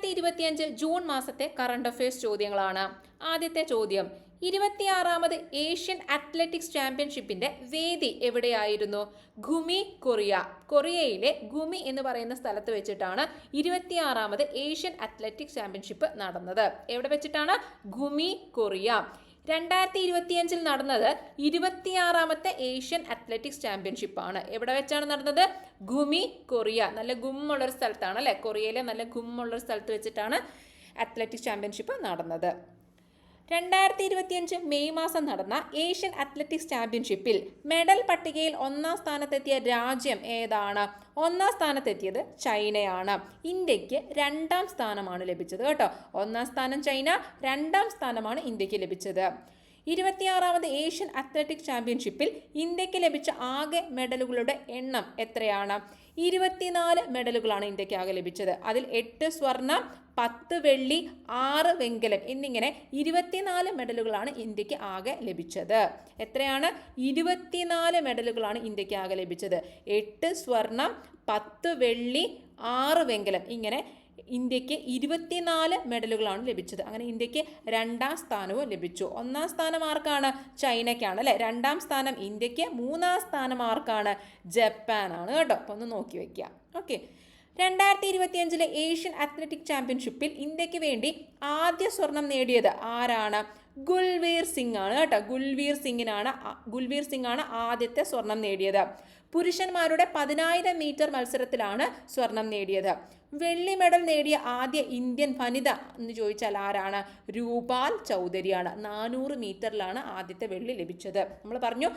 2025 June മാസത്തെ current affairs ചോദ്യങ്ങളാണ്. ആദ്യത്തെ ചോദ്യം, 26ാമത് ഏഷ്യൻ അത്ലറ്റിക്സ് ചാമ്പ്യൻഷിപ്പിന്റെ വേദി എവിടെയായിരുന്നു? Gumi, Korea. കൊറിയയിലെ ഗുമി എന്ന് പറയുന്ന സ്ഥലത്ത് വെച്ചിട്ടാണ് 26ാമത് ഏഷ്യൻ അത്ലറ്റിക്സ് ചാമ്പ്യൻഷിപ്പ് നടന്നത്. എവിടെ വെച്ചിട്ടാണ്? Gumi, Korea. 2025 നടന്നത് 26ാമത്തെ ഏഷ്യൻ അത്ലറ്റിക്സ് ചാമ്പ്യൻഷിപ്പ് ആണ്. എവിടെ വെച്ചാണ് നടന്നത്? Gumi, Korea. നല്ല ഗുമ്മുള്ളൊരു സ്ഥലത്താണ് അല്ലെ, കൊറിയയിലെ നല്ല ഗുമ്മുള്ളൊരു സ്ഥലത്ത് വെച്ചിട്ടാണ് അത്ലറ്റിക്സ് ചാമ്പ്യൻഷിപ്പ് നടന്നത്. 2025 മെയ് മാസം നടന്ന ഏഷ്യൻ അത്ലറ്റിക്സ് ചാമ്പ്യൻഷിപ്പിൽ മെഡൽ പട്ടികയിൽ 1ാം സ്ഥാനത്തെത്തിയ രാജ്യം ഏതാണ്? 1ാം സ്ഥാനത്തെത്തിയത് ചൈനയാണ്. ഇന്ത്യക്ക് 2ാം സ്ഥാനമാണ് ലഭിച്ചത് കേട്ടോ. 1ാം സ്ഥാനം ചൈന, 2ാം സ്ഥാനമാണ് ഇന്ത്യക്ക് ലഭിച്ചത്. 26ാമത് ഏഷ്യൻ അത്ലറ്റിക്സ് ചാമ്പ്യൻഷിപ്പിൽ ഇന്ത്യക്ക് ലഭിച്ച ആകെ മെഡലുകളുടെ എണ്ണം എത്രയാണ്? 24 മെഡലുകളാണ് ഇന്ത്യക്ക് ആകെ ലഭിച്ചത്. അതിൽ 8 സ്വർണം, 10 വെള്ളി, 6 വെങ്കലം എന്നിങ്ങനെ 24 മെഡലുകളാണ് ഇന്ത്യക്ക് ആകെ ലഭിച്ചത്. എത്രയാണ്? 24 മെഡലുകളാണ് ഇന്ത്യക്ക് ആകെ ലഭിച്ചത്. 8 സ്വർണം, 10 വെള്ളി, 6 വെങ്കലം, ഇങ്ങനെ ഇന്ത്യക്ക് 24 മെഡലുകളാണ് ലഭിച്ചത്. അങ്ങനെ ഇന്ത്യക്ക് 2ാം സ്ഥാനവും ലഭിച്ചു. 1ാം സ്ഥാനം ആർക്കാണ്? ചൈനയ്ക്കാണ് അല്ലെ. 2ാം സ്ഥാനം ഇന്ത്യക്ക്, 3ാം സ്ഥാനം ആർക്കാണ്? ജപ്പാനാണ് കേട്ടോ. അപ്പോൾ ഒന്ന് നോക്കി വെക്കുക. ഓക്കെ. 2025 ഏഷ്യൻ അത്ലറ്റിക് ചാമ്പ്യൻഷിപ്പിൽ ഇന്ത്യക്ക് വേണ്ടി ആദ്യ സ്വർണം നേടിയത് ആരാണ്? ഗുൽവീർ സിംഗ് ആണ് കേട്ടോ. ഗുൽവീർ സിംഗ് ആണ് ആദ്യത്തെ സ്വർണം നേടിയത്. പുരുഷന്മാരുടെ 10,000 മീറ്റർ മത്സരത്തിലാണ് സ്വർണം നേടിയത്. വെള്ളി മെഡൽ നേടിയ ആദ്യ ഇന്ത്യൻ വനിത എന്ന് ചോദിച്ചാൽ ആരാണ്? രൂപാൽ ചൗധരിയാണ്. 400 മീറ്ററിലാണ് ആദ്യത്തെ വെള്ളി ലഭിച്ചത്. നമ്മൾ പറഞ്ഞു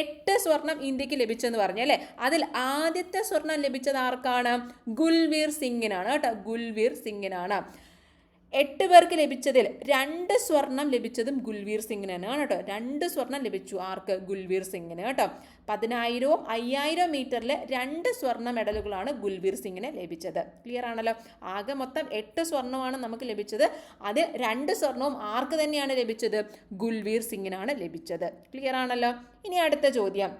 8 സ്വർണം ഇന്ത്യക്ക് ലഭിച്ചെന്ന് പറഞ്ഞു അല്ലേ. അതിൽ ആദ്യത്തെ സ്വർണം ലഭിച്ചത് ആർക്കാണ്? ഗുൽവീർ സിംഗിനാണ് കേട്ടോ. ഗുൽവീർ സിംഗിനാണ്. 8 പേർക്ക് ലഭിച്ചതിൽ 2 സ്വർണം ലഭിച്ചതും ഗുൽവീർ സിംഗിനാണ് കേട്ടോ. 2 സ്വർണം ലഭിച്ചു. ആർക്ക്? ഗുൽവീർ സിംഗിന് കേട്ടോ. 10,000-ഉം 5,000 മീറ്ററിൽ 2 സ്വർണ്ണ മെഡലുകളാണ് ഗുൽവീർ സിംഗിന് ലഭിച്ചത്. ക്ലിയർ ആണല്ലോ. ആകെ മൊത്തം 8 സ്വർണ്ണമാണ് നമുക്ക് ലഭിച്ചത്. അതിൽ 2 സ്വർണവും ആർക്ക് തന്നെയാണ് ലഭിച്ചത്? ഗുൽവീർ സിംഗിനാണ് ലഭിച്ചത്. ക്ലിയർ ആണല്ലോ. ഇനി അടുത്ത ചോദ്യം,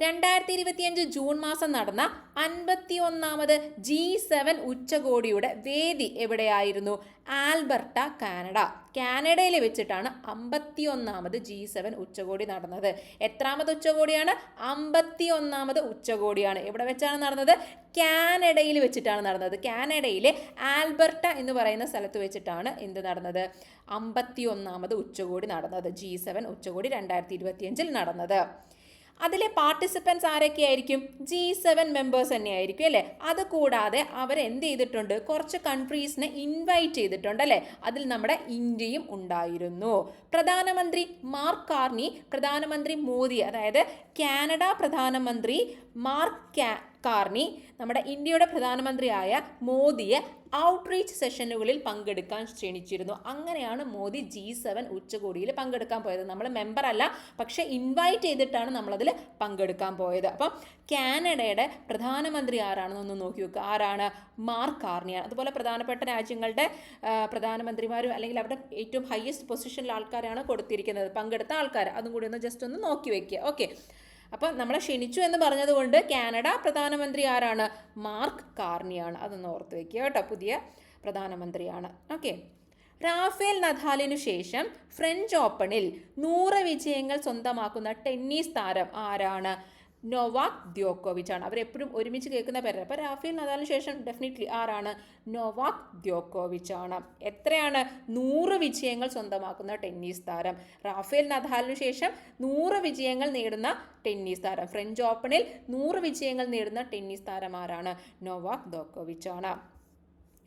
2025 ജൂൺ മാസം നടന്ന 51ാമത് G7 ഉച്ചകോടിയുടെ വേദി എവിടെയായിരുന്നു? Alberta, Canada. കാനഡയിൽ വെച്ചിട്ടാണ് 51ാമത് G7 ഉച്ചകോടി നടന്നത്. എത്രാമത് ഉച്ചകോടിയാണ്? 51ാമത് ഉച്ചകോടിയാണ്. എവിടെ വെച്ചാണ് നടന്നത്? കാനഡയിൽ വെച്ചിട്ടാണ് നടന്നത്. കാനഡയിലെ ആൽബർട്ട എന്ന് പറയുന്ന സ്ഥലത്ത് വെച്ചിട്ടാണ് എന്ത് നടന്നത്? 51ാമത് ഉച്ചകോടി നടന്നത്. G7 ഉച്ചകോടി 2025 നടന്നത്. അതിലെ പാർട്ടിസിപ്പൻസ് ആരൊക്കെയായിരിക്കും? G7 മെമ്പേഴ്സ് തന്നെയായിരിക്കും അല്ലേ. അത് കൂടാതെ അവർ എന്ത് ചെയ്തിട്ടുണ്ട്? കുറച്ച് കൺട്രീസിനെ ഇൻവൈറ്റ് ചെയ്തിട്ടുണ്ട് അല്ലേ. അതിൽ നമ്മുടെ ഇന്ത്യയും ഉണ്ടായിരുന്നു. പ്രധാനമന്ത്രി മാർക്ക് കാർണി പ്രധാനമന്ത്രി മോദി, അതായത് കാനഡ പ്രധാനമന്ത്രി മാർക്ക് കാർണി നമ്മുടെ ഇന്ത്യയുടെ പ്രധാനമന്ത്രിയായ മോദിയെ ഔട്ട്റീച്ച് സെഷനുകളിൽ പങ്കെടുക്കാൻ ക്ഷണിച്ചിരുന്നു. അങ്ങനെയാണ് മോദി G7 ഉച്ചകോടിയിൽ പങ്കെടുക്കാൻ പോയത്. നമ്മൾ മെമ്പർ അല്ല, പക്ഷെ ഇൻവൈറ്റ് ചെയ്തിട്ടാണ് നമ്മളതിൽ പങ്കെടുക്കാൻ പോയത്. അപ്പം കാനഡയുടെ പ്രധാനമന്ത്രി ആരാണെന്നൊന്ന് നോക്കി വെക്കുക. ആരാണ്? മാർക്ക് കാർണിയാണ്. അതുപോലെ പ്രധാനപ്പെട്ട രാജ്യങ്ങളുടെ പ്രധാനമന്ത്രിമാരും അല്ലെങ്കിൽ അവരുടെ ഏറ്റവും ഹയസ്റ്റ് പൊസിഷനിലെ ആൾക്കാരാണ് കൊടുത്തിരിക്കുന്നത്, പങ്കെടുത്ത ആൾക്കാർ. അതും കൂടി ഒന്ന് ജസ്റ്റ് ഒന്ന് നോക്കി വെക്കുക. ഓക്കെ. അപ്പം നമ്മളെ ക്ഷണിച്ചു എന്ന് പറഞ്ഞതുകൊണ്ട് കാനഡ പ്രധാനമന്ത്രി ആരാണ്? മാർക്ക് കാർണിയാണ്. അതൊന്ന് ഓർത്ത് വെക്കുക കേട്ടോ. പുതിയ പ്രധാനമന്ത്രിയാണ്. ഓക്കെ. റാഫേൽ നദാലിനു ശേഷം ഫ്രഞ്ച് ഓപ്പണിൽ 100 വിജയങ്ങൾ സ്വന്തമാക്കുന്ന ടെന്നീസ് താരം ആരാണ്? നൊവാക് ദ്യോക്കോവിച്ച് ആണ്. അവരെപ്പോഴും ഒരുമിച്ച് കേൾക്കുന്ന പേരാണ്. അപ്പോൾ റാഫേൽ നദാലിന് ശേഷം ഡെഫിനറ്റ്ലി ആരാണ്? നൊവാക് ദ്യോക്കോവിച്ച് ആണ്. എത്രയാണ്? 100 വിജയങ്ങൾ സ്വന്തമാക്കുന്ന ടെന്നീസ് താരം. റാഫേൽ നദാലിന് ശേഷം 100 വിജയങ്ങൾ നേടുന്ന ടെന്നീസ് താരം. ഫ്രഞ്ച് ഓപ്പണിൽ 100 വിജയങ്ങൾ നേടുന്ന ടെന്നീസ് താരം ആരാണ്? നൊവാക് ദ്യോക്കോവിച്ച് ആണ്.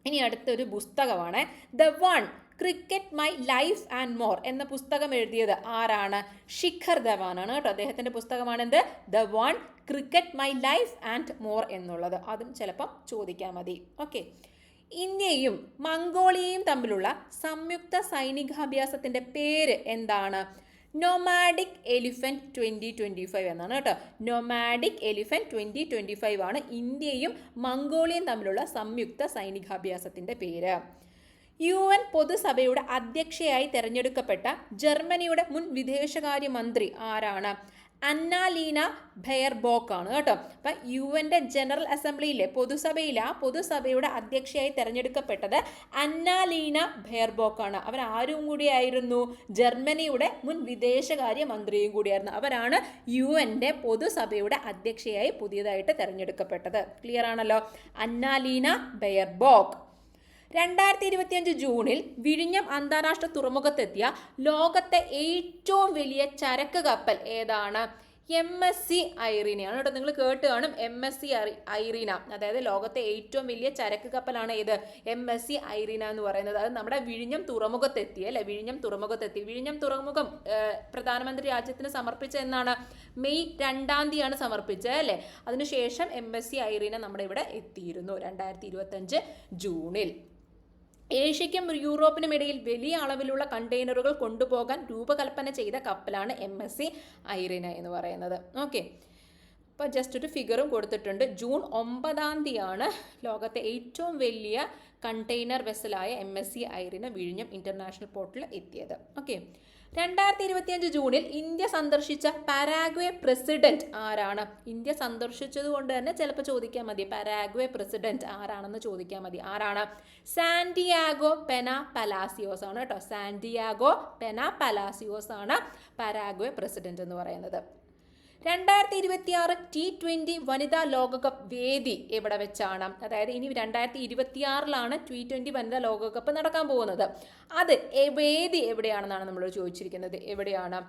ഇനി അടുത്തൊരു പുസ്തകമാണ് the one cricket my life and more എന്ന പുസ്തകം എഴുതിയത് ആരാണ്? ശിഖർ ധവാനാണ് കേട്ടോ. അദ്ദേഹത്തിൻ്റെ പുസ്തകമാണെന്ത്? The one cricket my life and more എന്നുള്ളത്. അതും ചിലപ്പം ചോദിക്കാൻ മതി. ഓക്കെ. ഇന്ത്യയും മംഗോളിയയും തമ്മിലുള്ള സംയുക്ത സൈനികാഭ്യാസത്തിൻ്റെ പേര് എന്താണ്? നൊമാഡിക് എലിഫന്റ് 2025 എന്നാണ് കേട്ടോ. നൊമാഡിക് എലിഫന്റ് 2025 ആണ് ഇന്ത്യയും മംഗോളിയയും തമ്മിലുള്ള സംയുക്ത സൈനികാഭ്യാസത്തിൻ്റെ പേര്. UN പൊതുസഭയുടെ അധ്യക്ഷയായി തെരഞ്ഞെടുക്കപ്പെട്ട ജർമ്മനിയുടെ മുൻ വിദേശകാര്യമന്ത്രി ആരാണ്? അന്നാലീന ബെയർബോക്ക് ആണ് കേട്ടോ. അപ്പം UN ജനറൽ അസംബ്ലിയിലെ പൊതുസഭയുടെ അധ്യക്ഷയായി തെരഞ്ഞെടുക്കപ്പെട്ടത് അന്നാലീന ബെയർബോക്ക് ആണ്. അവർ ആരും കൂടിയായിരുന്നു? ജർമ്മനിയുടെ മുൻ വിദേശകാര്യ മന്ത്രിയും കൂടിയായിരുന്നു. അവരാണ് UN പൊതുസഭയുടെ അധ്യക്ഷയായി പുതിയതായിട്ട് തെരഞ്ഞെടുക്കപ്പെട്ടത്. ക്ലിയർ ആണല്ലോ? അന്നാലീന ബെയർബോക്ക്. 2025 ജൂണിൽ വിഴിഞ്ഞം അന്താരാഷ്ട്ര തുറമുഖത്തെത്തിയ ലോകത്തെ ഏറ്റവും വലിയ ചരക്ക് കപ്പൽ ഏതാണ്? MSC ഐറീനയാണ് കേട്ടോ. നിങ്ങൾ കേട്ട് കാണും MSC ഐറീന. അതായത് ലോകത്തെ ഏറ്റവും വലിയ ചരക്ക് കപ്പലാണ് ഏത്? MSC ഐറീന എന്ന് പറയുന്നത്. അത് നമ്മുടെ വിഴിഞ്ഞം തുറമുഖത്തെത്തി അല്ലെ. വിഴിഞ്ഞം തുറമുഖം പ്രധാനമന്ത്രി രാജ്യത്തിന് സമർപ്പിച്ച എന്നാണ്? മെയ് 2 സമർപ്പിച്ചത് അല്ലെ. അതിനുശേഷം MSC ഐറീന നമ്മുടെ ഇവിടെ എത്തിയിരുന്നു 2025 ജൂണിൽ. ഏഷ്യയ്ക്കും യൂറോപ്പിനും ഇടയിൽ വലിയ അളവിലുള്ള കണ്ടെയ്നറുകൾ കൊണ്ടുപോകാൻ രൂപകൽപ്പന ചെയ്ത കപ്പലാണ് MSC ഐറീന എന്ന് പറയുന്നത്. ഓക്കെ, അപ്പോൾ ജസ്റ്റ് ഒരു ഫിഗറും കൊടുത്തിട്ടുണ്ട്. ജൂൺ 9 ലോകത്തെ ഏറ്റവും വലിയ കണ്ടെയ്നർ വെസലായ MSC ഐറീന വിഴിഞ്ഞം ഇന്റർനാഷണൽ പോർട്ടിൽ എത്തിയത്. ഓക്കെ, 2025 ജൂണിൽ ഇന്ത്യ സന്ദർശിച്ച പരാഗ്വേ പ്രസിഡന്റ് ആരാണ്? ഇന്ത്യ സന്ദർശിച്ചത് കൊണ്ട് തന്നെ ചിലപ്പോൾ ചോദിക്കാൻ മതി, പരാഗ്വേ പ്രസിഡന്റ് ആരാണെന്ന് ചോദിക്കാൻ മതി. ആരാണ്? സാന്റിയാഗോ പെന പലാസിയോസ് ആണ് കേട്ടോ. സാന്റിയാഗോ പെന പലാസിയോസ് ആണ് പരാഗ്വേ പ്രസിഡന്റ് എന്ന് പറയുന്നത്. 2026 T20 വനിതാ ലോകകപ്പ് വേദി എവിടെ വെച്ചാണ്? അതായത് ഇനി 2026 T20 വനിതാ ലോകകപ്പ് നടക്കാൻ പോകുന്നത്. അത് വേദി എവിടെയാണെന്നാണ് നമ്മളോട് ചോദിച്ചിരിക്കുന്നത്. എവിടെയാണ്?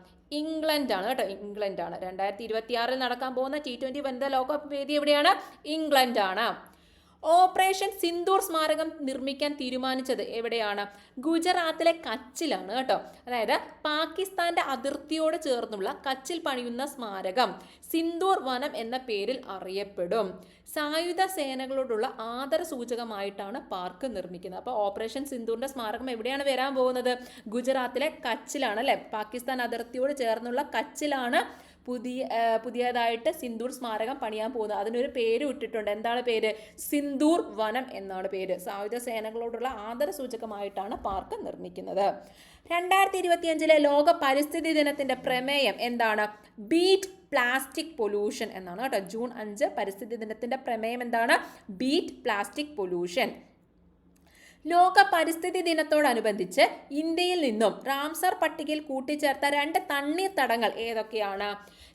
ഇംഗ്ലണ്ടാണ് കേട്ടോ. ഇംഗ്ലണ്ടാണ് 2026 നടക്കാൻ പോകുന്ന T20 വനിതാ ലോകകപ്പ് വേദി എവിടെയാണ്? ഇംഗ്ലണ്ടാണ്. ഓപ്പറേഷൻ സിന്ദൂർ സ്മാരകം നിർമ്മിക്കാൻ തീരുമാനിച്ചത് എവിടെയാണ്? ഗുജറാത്തിലെ കച്ചിലാണ് കേട്ടോ. അതായത് പാകിസ്ഥാന്റെ അതിർത്തിയോട് ചേർന്നുള്ള കച്ചിൽ പണിയുന്ന സ്മാരകം സിന്ദൂർ വനം എന്ന പേരിൽ അറിയപ്പെടും. സായുധ സേനകളോടുള്ള ആദര സൂചകമായിട്ടാണ് പാർക്ക് നിർമ്മിക്കുന്നത്. അപ്പോൾ ഓപ്പറേഷൻ സിന്ദൂറിന്റെ സ്മാരകം എവിടെയാണ് വരാൻ പോകുന്നത്? ഗുജറാത്തിലെ കച്ചിലാണ് അല്ലെ. പാകിസ്ഥാൻ അതിർത്തിയോട് ചേർന്നുള്ള കച്ചിലാണ് പുതിയതായിട്ട് സിന്ദൂർ സ്മാരകം പണിയാൻ പോകുന്നത്. അതിനൊരു പേര് ഇട്ടിട്ടുണ്ട്. എന്താണ് പേര്? സിന്ദൂർ വനം എന്നാണ് പേര്. സായുധ സേനകളോടുള്ള ആദര സൂചകമായിട്ടാണ് പാർക്ക് നിർമ്മിക്കുന്നത്. 2025 ലോക പരിസ്ഥിതി ദിനത്തിന്റെ പ്രമേയം എന്താണ്? ബീറ്റ് പ്ലാസ്റ്റിക് പൊല്യൂഷൻ എന്നാണ് കേട്ടോ. ജൂൺ 5 പരിസ്ഥിതി ദിനത്തിന്റെ പ്രമേയം എന്താണ്? Beat plastic pollution. ലോക പരിസ്ഥിതി ദിനത്തോടനുബന്ധിച്ച് ഇന്ത്യയിൽ നിന്നും റാംസർ പട്ടികയിൽ കൂട്ടിച്ചേർത്ത 2 തണ്ണീർത്തടങ്ങൾ ഏതൊക്കെയാണ്?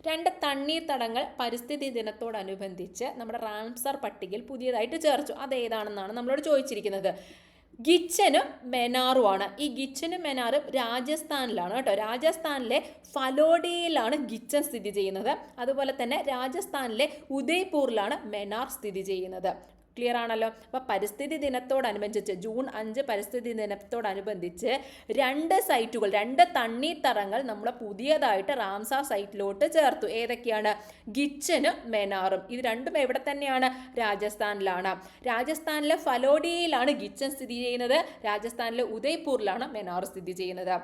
2 തണ്ണീർത്തടങ്ങൾ പരിസ്ഥിതി ദിനത്തോടനുബന്ധിച്ച് നമ്മുടെ റാംസർ പട്ടികയിൽ പുതിയതായിട്ട് ചേർത്തു. അതേതാണെന്നാണ് നമ്മളോട് ചോദിച്ചിരിക്കുന്നത്. ഗിച്ചനും മെനാറുമാണ്. ഈ ഗിച്ചനും മെനാറും രാജസ്ഥാനിലാണ് കേട്ടോ. രാജസ്ഥാനിലെ ഫലോഡിയയിലാണ് ഗിച്ചൻ സ്ഥിതി ചെയ്യുന്നത്. അതുപോലെ തന്നെ രാജസ്ഥാനിലെ ഉദയ്പൂരിലാണ് മെനാർ സ്ഥിതി ചെയ്യുന്നത്. ക്ലിയർ ആണല്ലോ. അപ്പോൾ പരിസ്ഥിതി ദിനത്തോടനുബന്ധിച്ച് ജൂൺ 5 പരിസ്ഥിതി ദിനത്തോടനുബന്ധിച്ച് 2 സൈറ്റുകൾ, 2 തണ്ണീർത്തടങ്ങൾ നമ്മൾ പുതിയതായിട്ട് റാംസാർ സൈറ്റിലോട്ട് ചേർത്തു. ഏതൊക്കെയാണ്? ഗിച്ചനും മെനാറും. ഇത് രണ്ടും എവിടെ തന്നെയാണ്? രാജസ്ഥാനിലാണ്. രാജസ്ഥാനിലെ ഫലോഡിയയിലാണ് ഗിച്ചൻ സ്ഥിതി ചെയ്യുന്നത്. രാജസ്ഥാനിലെ ഉദയ്പൂരിലാണ് മെനാർ സ്ഥിതി ചെയ്യുന്നത്.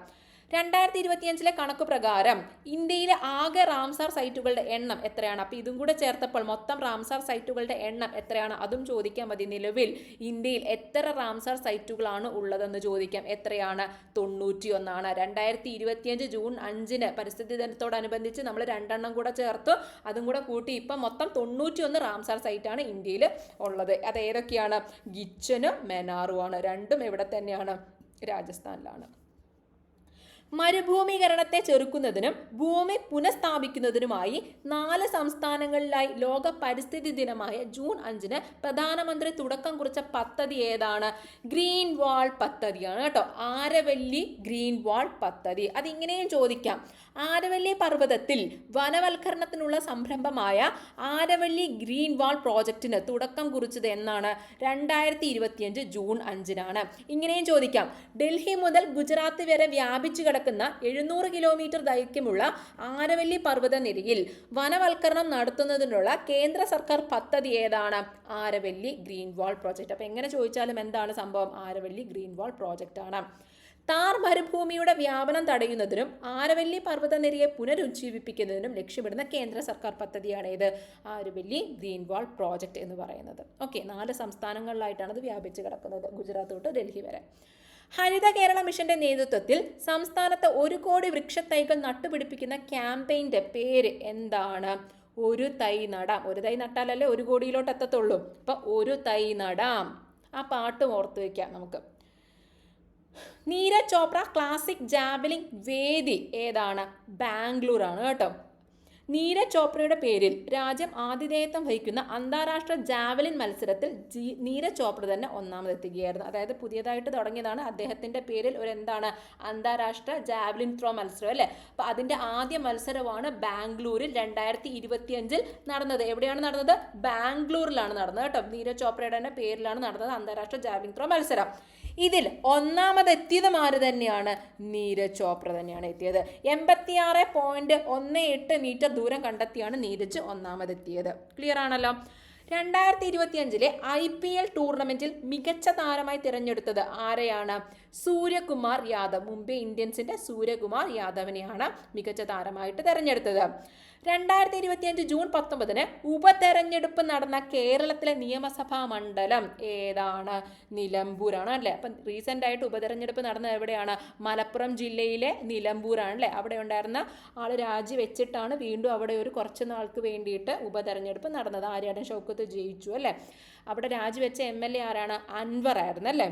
2025 കണക്ക് പ്രകാരം ഇന്ത്യയിലെ ആകെ റാംസാർ സൈറ്റുകളുടെ എണ്ണം എത്രയാണ്? അപ്പോൾ ഇതും കൂടെ ചേർത്തപ്പോൾ മൊത്തം റാംസാർ സൈറ്റുകളുടെ എണ്ണം എത്രയാണ്? അതും ചോദിക്കാൻ മതി. നിലവിൽ ഇന്ത്യയിൽ എത്ര റാംസാർ സൈറ്റുകളാണ് ഉള്ളതെന്ന് ചോദിക്കാം. എത്രയാണ്? 91. 2025 ജൂൺ 5 പരിസ്ഥിതി ദിനത്തോടനുബന്ധിച്ച് നമ്മൾ 2 കൂടെ ചേർത്തു. അതും കൂടെ കൂട്ടി ഇപ്പം മൊത്തം 91 റാംസാർ സൈറ്റാണ് ഇന്ത്യയിൽ ഉള്ളത്. അത് ഏതൊക്കെയാണ്? ഗിച്ചനും മെനാറുമാണ്. രണ്ടും എവിടെ തന്നെയാണ്? രാജസ്ഥാനിലാണ്. മരുഭൂമീകരണത്തെ ചെറുക്കുന്നതിനും ഭൂമി പുനഃസ്ഥാപിക്കുന്നതിനുമായി 4 സംസ്ഥാനങ്ങളിലായി ലോക പരിസ്ഥിതി ദിനമായ ജൂൺ 5 പ്രധാനമന്ത്രി തുടക്കം കുറിച്ച പദ്ധതി ഏതാണ്? ഗ്രീൻ വാൾ പദ്ധതിയാണ് കേട്ടോ. ആരവല്ലി ഗ്രീൻ വാൾ പദ്ധതി. അതിങ്ങനെയും ചോദിക്കാം. ആരവല്ലി പർവ്വതത്തിൽ വനവൽക്കരണത്തിനുള്ള സംരംഭമായ ആരവല്ലി ഗ്രീൻ വാൾ പ്രോജക്റ്റിന് തുടക്കം കുറിച്ചത് എന്നാണ്? 2025 ജൂൺ 5 ഇങ്ങനെയും ചോദിക്കാം. ഡൽഹി മുതൽ ഗുജറാത്ത് വരെ വ്യാപിച്ചു കിടക്കുന്ന 700 കിലോമീറ്റർ ദൈർഘ്യമുള്ള ആരവല്ലി പർവ്വതനിരയിൽ വനവൽക്കരണം നടത്തുന്നതിനുള്ള കേന്ദ്ര സർക്കാർ പദ്ധതി ഏതാണ്? ആരവല്ലി ഗ്രീൻ വാൾ പ്രോജക്റ്റ്. അപ്പോൾ എങ്ങനെ ചോദിച്ചാലും എന്താണ് സംഭവം? ആരവല്ലി ഗ്രീൻ വാൾ പ്രോജക്റ്റ് ആണ്. താർ മരുഭൂമിയുടെ വ്യാപനം തടയുന്നതിനും ആരവല്ലി പർവ്വതനിരയെ പുനരുജ്ജീവിപ്പിക്കുന്നതിനും ലക്ഷ്യമിടുന്ന കേന്ദ്ര സർക്കാർ പദ്ധതിയാണ് ഇത്? ആരവല്ലി ഗ്രീൻ വാൾ പ്രോജക്റ്റ് എന്ന് പറയുന്നത്. ഓക്കെ, 4 സംസ്ഥാനങ്ങളിലായിട്ടാണ് ഇത് വ്യാപിച്ച് കിടക്കുന്നത്, ഗുജറാത്ത് തൊട്ട് ഡൽഹി വരെ. ഹരിത കേരള മിഷന്റെ നേതൃത്വത്തിൽ സംസ്ഥാനത്ത് 1 കോടി വൃക്ഷത്തൈകൾ നട്ടുപിടിപ്പിക്കുന്ന ക്യാമ്പയിന്റെ പേര് എന്താണ്? ഒരു തൈ നടാം. ഒരു തൈ നട്ടാലല്ലേ 1 കോടിയിലോട്ട് എത്തത്തുള്ളൂ. അപ്പൊ ഒരു തൈ നടാം. ആ പാട്ടും ഓർത്ത് വയ്ക്കാം നമുക്ക്. നീരജ് ചോപ്ര ക്ലാസിക് ജാവലിംഗ് വേദി ഏതാണ്? ബാംഗ്ലൂർ ആണ് കേട്ടോ. നീരജ് ചോപ്രയുടെ പേരിൽ രാജ്യം ആതിഥേയത്വം വഹിക്കുന്ന അന്താരാഷ്ട്ര ജാവലിൻ മത്സരത്തിൽ നീരജ് ചോപ്ര തന്നെ ഒന്നാമതെത്തുകയായിരുന്നു. അതായത് പുതിയതായിട്ട് തുടങ്ങിയതാണ്. അദ്ദേഹത്തിന്റെ പേരിൽ ഒരു എന്താണ് അന്താരാഷ്ട്ര ജാവലിൻ ത്രോ മത്സരം അല്ലേ. അപ്പൊ അതിന്റെ ആദ്യ മത്സരമാണ് ബാംഗ്ലൂരിൽ 2025 നടന്നത്. എവിടെയാണ് നടന്നത്? ബാംഗ്ലൂരിലാണ് നടന്നത് കേട്ടോ. നീരജ് ചോപ്രയുടെ തന്നെ പേരിലാണ് നടന്നത് അന്താരാഷ്ട്ര ജാവലിൻ ത്രോ മത്സരം. ഇതിൽ ഒന്നാമതെത്തിയത് ആര് തന്നെയാണ്? നീരജ് ചോപ്ര തന്നെയാണ് എത്തിയത്. 86.18 മീറ്റർ ദൂരം കണ്ടെത്തിയാണ് നീരജ് ഒന്നാമതെത്തിയത്. ക്ലിയർ ആണല്ലോ. 2025 IPL ടൂർണമെന്റിൽ മികച്ച താരമായി തിരഞ്ഞെടുത്തത് ആരെയാണ്? സൂര്യകുമാർ യാദവ്. മുംബൈ ഇന്ത്യൻസിന്റെ സൂര്യകുമാർ യാദവിനെയാണ് മികച്ച താരമായിട്ട് തിരഞ്ഞെടുത്തത്. 2025 ജൂൺ 19 ഉപതെരഞ്ഞെടുപ്പ് നടന്ന കേരളത്തിലെ നിയമസഭാ മണ്ഡലം ഏതാണ്? നിലമ്പൂരാണ് അല്ലേ. അപ്പം റീസെന്റ് ആയിട്ട് ഉപതെരഞ്ഞെടുപ്പ് നടന്നത് എവിടെയാണ്? മലപ്പുറം ജില്ലയിലെ നിലമ്പൂരാണ് അല്ലേ. അവിടെ ഉണ്ടായിരുന്ന ആള് രാജിവെച്ചിട്ടാണ് വീണ്ടും അവിടെ ഒരു കുറച്ച് നാൾക്ക് വേണ്ടിയിട്ട് ഉപതെരഞ്ഞെടുപ്പ് നടന്നത്. ആര്യാടൻ ഷൗക്കത്ത് ജയിച്ചു അല്ലേ. അവിടെ രാജിവെച്ച MLA ആരാണ്? അൻവർ ആയിരുന്നു അല്ലേ.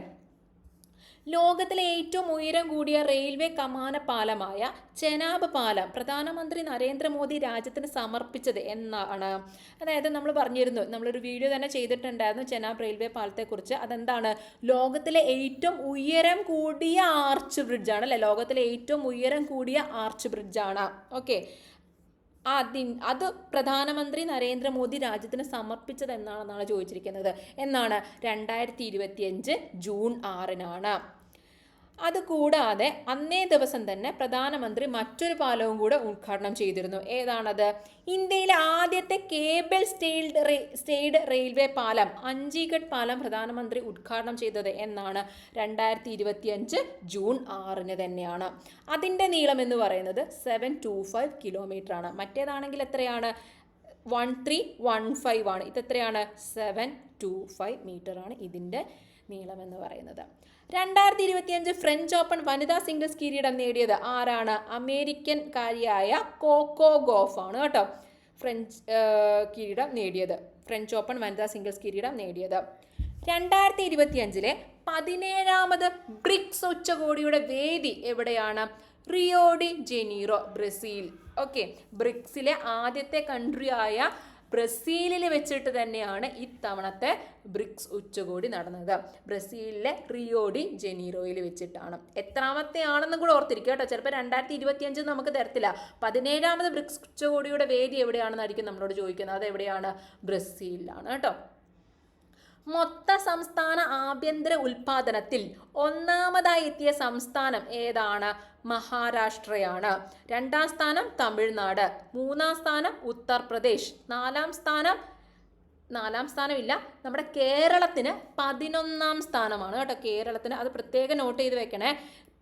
ലോകത്തിലെ ഏറ്റവും ഉയരം കൂടിയ റെയിൽവേ കമാന പാലമായ ചെനാബ് പാലം പ്രധാനമന്ത്രി നരേന്ദ്രമോദി രാജ്യത്തിന് സമർപ്പിച്ചത് എന്നാണ്? അതായത് നമ്മൾ പറഞ്ഞിരുന്നു, നമ്മളൊരു വീഡിയോ തന്നെ ചെയ്തിട്ടുണ്ടായിരുന്നു ചെനാബ് റെയിൽവേ പാലത്തെക്കുറിച്ച്. അതെന്താണ്? ലോകത്തിലെ ഏറ്റവും ഉയരം കൂടിയ ആർച്ച് ബ്രിഡ്ജാണ് അല്ലേ. ലോകത്തിലെ ഏറ്റവും ഉയരം കൂടിയ ആർച്ച് ബ്രിഡ്ജാണ്. ഓക്കെ, അത് പ്രധാനമന്ത്രി നരേന്ദ്രമോദി രാജ്യത്തിന് സമർപ്പിച്ചത് എന്നാണെന്നാണ് ചോദിച്ചിരിക്കുന്നത്. എന്നാണ്? 2025 ജൂൺ 6 അതുകൂടാതെ അന്നേ ദിവസം തന്നെ പ്രധാനമന്ത്രി മറ്റൊരു പാലവും കൂടെ ഉദ്ഘാടനം ചെയ്തിരുന്നു. ഏതാണത്? ഇന്ത്യയിലെ ആദ്യത്തെ കേബിൾ സ്റ്റേഡ് റെയിൽവേ പാലം അഞ്ചിഗഡ് പാലം പ്രധാനമന്ത്രി ഉദ്ഘാടനം ചെയ്തത് എന്നാണ്? 2025 ജൂൺ 6 തന്നെയാണ്. അതിൻ്റെ നീളം എന്ന് പറയുന്നത് 725 കിലോമീറ്റർ ആണ്. മറ്റേതാണെങ്കിൽ എത്രയാണ്? 1315 ആണ്. ഇതെത്രയാണ്? 725 മീറ്റർ ആണ് ഇതിൻ്റെ നീളം എന്ന് പറയുന്നത്. 2025 ഫ്രഞ്ച് ഓപ്പൺ വനിതാ സിംഗിൾസ് കിരീടം നേടിയത് ആരാണ്? അമേരിക്കൻകാരിയായ കോക്കോ ഗോഫ് ആണ് കേട്ടോ. ഫ്രഞ്ച് ഓപ്പൺ വനിതാ സിംഗിൾസ് കിരീടം നേടിയത്. 2025 17ാമത് ബ്രിക്സ് ഉച്ചകോടിയുടെ വേദി എവിടെയാണ്? Rio de Janeiro, Brazil. Okay, ബ്രിക്സിലെ ആദ്യത്തെ കൺട്രിയായ ബ്രസീലിൽ വെച്ചിട്ട് തന്നെയാണ് ഇത്തവണത്തെ ബ്രിക്സ് ഉച്ചകോടി നടന്നത്. ബ്രസീലിലെ റിയോ ഡി ജനീറോയിൽ വെച്ചിട്ടാണ്. എത്രാമത്തെ ആണെന്നും കൂടെ ഓർത്തിരിക്കുക കേട്ടോ. ചിലപ്പോൾ 2025 നമുക്ക് തരത്തില്ല. 17ാമത് ബ്രിക്സ് ഉച്ചകോടിയുടെ വേദി എവിടെയാണെന്നായിരിക്കും നമ്മളോട് ചോദിക്കുന്നത്. അത് എവിടെയാണ്? ബ്രസീലിലാണ് കേട്ടോ. മൊത്ത സംസ്ഥാന ആഭ്യന്തര ഉൽപാദനത്തിൽ ഒന്നാമതായി എത്തിയ സംസ്ഥാനം ഏതാണ്? മഹാരാഷ്ട്രയാണ്. 2ാം സ്ഥാനം തമിഴ്നാട്, 3ാം സ്ഥാനം ഉത്തർപ്രദേശ്, 4ാം സ്ഥാനമില്ല, നമ്മുടെ കേരളത്തിന് 11ാം സ്ഥാനമാണ് കേട്ടോ. കേരളത്തിന് അത് പ്രത്യേകം നോട്ട് ചെയ്ത് വെക്കണേ.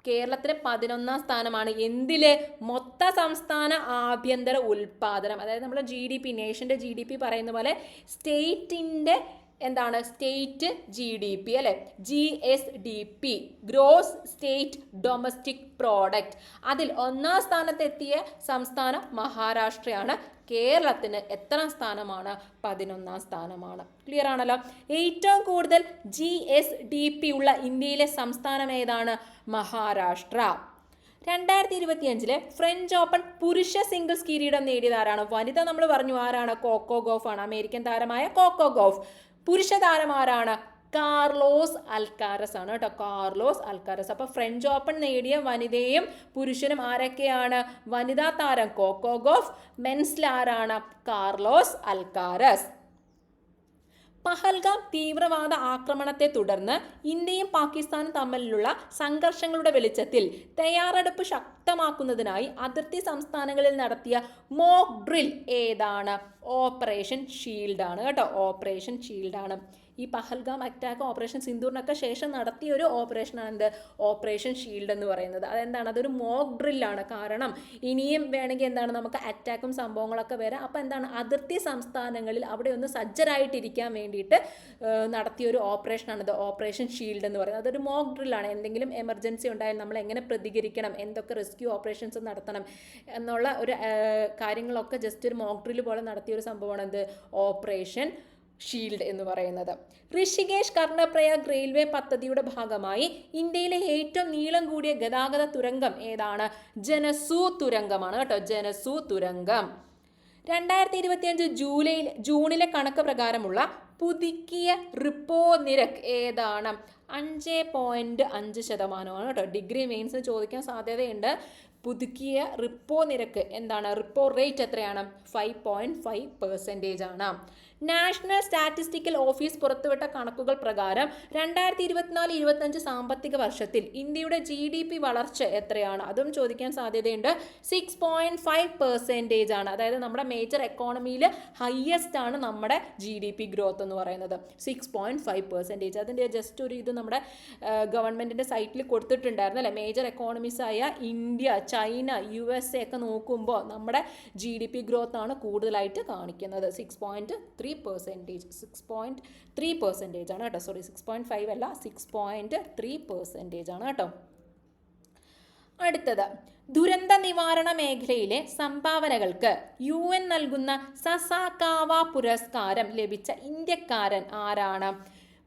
കേരളത്തിന് 11ാം സ്ഥാനമാണ്. എന്തില്? മൊത്ത സംസ്ഥാന ആഭ്യന്തര ഉൽപാദനം. അതായത് നമ്മൾ GDP, നേഷൻ്റെ GDP പറയുന്ന പോലെ സ്റ്റേറ്റിൻ്റെ എന്താണ്? സ്റ്റേറ്റ് GDP അല്ലെ. GSDP, gross state domestic product. അതിൽ 1ാം സ്ഥാനത്തെത്തിയ സംസ്ഥാനം മഹാരാഷ്ട്രയാണ്. കേരളത്തിന് എത്രാം സ്ഥാനമാണ്? 11ാം സ്ഥാനമാണ്. ക്ലിയർ ആണല്ലോ. ഏറ്റവും കൂടുതൽ GSDP ഉള്ള ഇന്ത്യയിലെ സംസ്ഥാനം ഏതാണ്? മഹാരാഷ്ട്ര. 2025 ഫ്രഞ്ച് ഓപ്പൺ പുരുഷ സിംഗിൾസ് കിരീടം നേടിയത് ആരാണ്? വനിത നമ്മൾ പറഞ്ഞു ആരാണ്? കോക്കോ ഗോഫ് ആണ്. അമേരിക്കൻ താരമായ കോക്കോ ഗോഫ്. പുരുഷ താരം ആരാണ്? കാർലോസ് അൽക്കാരസ് ആണ് കേട്ടോ. Carlos Alcaraz. അപ്പോൾ ഫ്രഞ്ച് ഓപ്പൺ നേടിയ വനിതയും പുരുഷനും ആരൊക്കെയാണ്? വനിതാ താരം കോക്കോ ഗോഫ്, മെൻസിൽ ആരാണ്? Carlos Alcaraz. പഹൽഗാം തീവ്രവാദ ആക്രമണത്തെ തുടർന്ന് ഇന്ത്യയും പാകിസ്ഥാനും തമ്മിലുള്ള സംഘർഷങ്ങളുടെ വെളിച്ചത്തിൽ തയ്യാറെടുപ്പ് ശക്തമാക്കുന്നതിനായി അതിർത്തി സംസ്ഥാനങ്ങളിൽ നടത്തിയ മോക്ക് ഡ്രിൽ ഏതാണ്? ഓപ്പറേഷൻ ഷീൽഡ് ആണ് കേട്ടോ. ഓപ്പറേഷൻ ഷീൽഡ് ആണ്. ഈ പഹൽഗാം അറ്റാക്ക് ഓപ്പറേഷൻ സിന്ദൂറിനൊക്കെ ശേഷം നടത്തിയ ഒരു ഓപ്പറേഷനാണ് എന്ത്, ഓപ്പറേഷൻ ഷീൽഡ് എന്ന് പറയുന്നത്. അതെന്താണ്, അതൊരു മോക്ക് ഡ്രില്ലാണ്. കാരണം ഇനിയും വേണമെങ്കിൽ എന്താണ് നമുക്ക് അറ്റാക്കും സംഭവങ്ങളൊക്കെ വരാം. അപ്പോൾ എന്താണ്, അതിർത്തി സംസ്ഥാനങ്ങളിൽ അവിടെ ഒന്ന് സജ്ജരായിട്ടിരിക്കാൻ വേണ്ടിയിട്ട് നടത്തിയൊരു ഓപ്പറേഷനാണ് ഇത് ഓപ്പറേഷൻ ഷീൽഡ് എന്ന് പറയുന്നത്. അതൊരു മോക്ക് ഡ്രില്ലാണ്. എന്തെങ്കിലും എമർജൻസി ഉണ്ടായാൽ നമ്മൾ എങ്ങനെ പ്രതികരിക്കണം, എന്തൊക്കെ റെസ്ക്യൂ ഓപ്പറേഷൻസ് നടത്തണം എന്നുള്ള ഒരു കാര്യങ്ങളൊക്കെ ജസ്റ്റ് ഒരു മോക്ക് ഡ്രിൽ പോലെ നടത്തിയ ഒരു സംഭവമാണ് എന്ത്, ഓപ്പറേഷൻ ഷീൽഡ് എന്ന് പറയുന്നത്. ഋഷികേശ് കർണപ്രയാഗ് റെയിൽവേ പദ്ധതിയുടെ ഭാഗമായി ഇന്ത്യയിലെ ഏറ്റവും നീളം കൂടിയ ഗതാഗത തുരങ്കം ഏതാണ്? ജനസു തുരങ്കമാണ് കേട്ടോ, ജനസു തുരങ്കം. 2025 ജൂണിലെ കണക്ക് പ്രകാരമുള്ള പുതുക്കിയ റിപ്പോ നിരക്ക് ഏതാണ്? 5.5% കേട്ടോ. ഡിഗ്രി മെയിൻസിന് ചോദിക്കാൻ സാധ്യതയുണ്ട്. പുതുക്കിയ റിപ്പോ നിരക്ക് എന്താണ്? റിപ്പോ റേറ്റ് എത്രയാണ്? 5.5% ആണ്. നാഷണൽ സ്റ്റാറ്റിസ്റ്റിക്കൽ ഓഫീസ് പുറത്തുവിട്ട കണക്കുകൾ പ്രകാരം 2024-25 സാമ്പത്തിക വർഷത്തിൽ ഇന്ത്യയുടെ GDP വളർച്ച എത്രയാണ്? അതും ചോദിക്കാൻ സാധ്യതയുണ്ട്. 6.5% ആണ്. അതായത് നമ്മുടെ മേജർ എക്കോണമിയിൽ ഹയസ്റ്റ് ആണ് നമ്മുടെ GDP ഗ്രോത്ത് എന്ന് പറയുന്നത്, 6.5%. അതിൻ്റെ ജസ്റ്റ് ഒരു ഇത് നമ്മുടെ ഗവൺമെൻറ്റിൻ്റെ സൈറ്റിൽ കൊടുത്തിട്ടുണ്ടായിരുന്നു അല്ലേ. മേജർ എക്കോണമീസ് ആയ ഇന്ത്യ, ചൈന, USA ഒക്കെ നോക്കുമ്പോൾ നമ്മുടെ GDP ഗ്രോത്ത് ആണ് കൂടുതലായിട്ട് കാണിക്കുന്നത്. 6.3% ആണ് കേട്ടോ. സോറി, 6.5 അല്ല, 6.3% ആണ് കേട്ടോ. അടുത്തത്, ദുരന്ത നിവാരണ മേഖലയിലെ സംഭാവനകൾക്ക് UN നൽകുന്ന സസാകാവ പുരസ്കാരം ലഭിച്ച ഇന്ത്യക്കാരൻ ആരാണ്?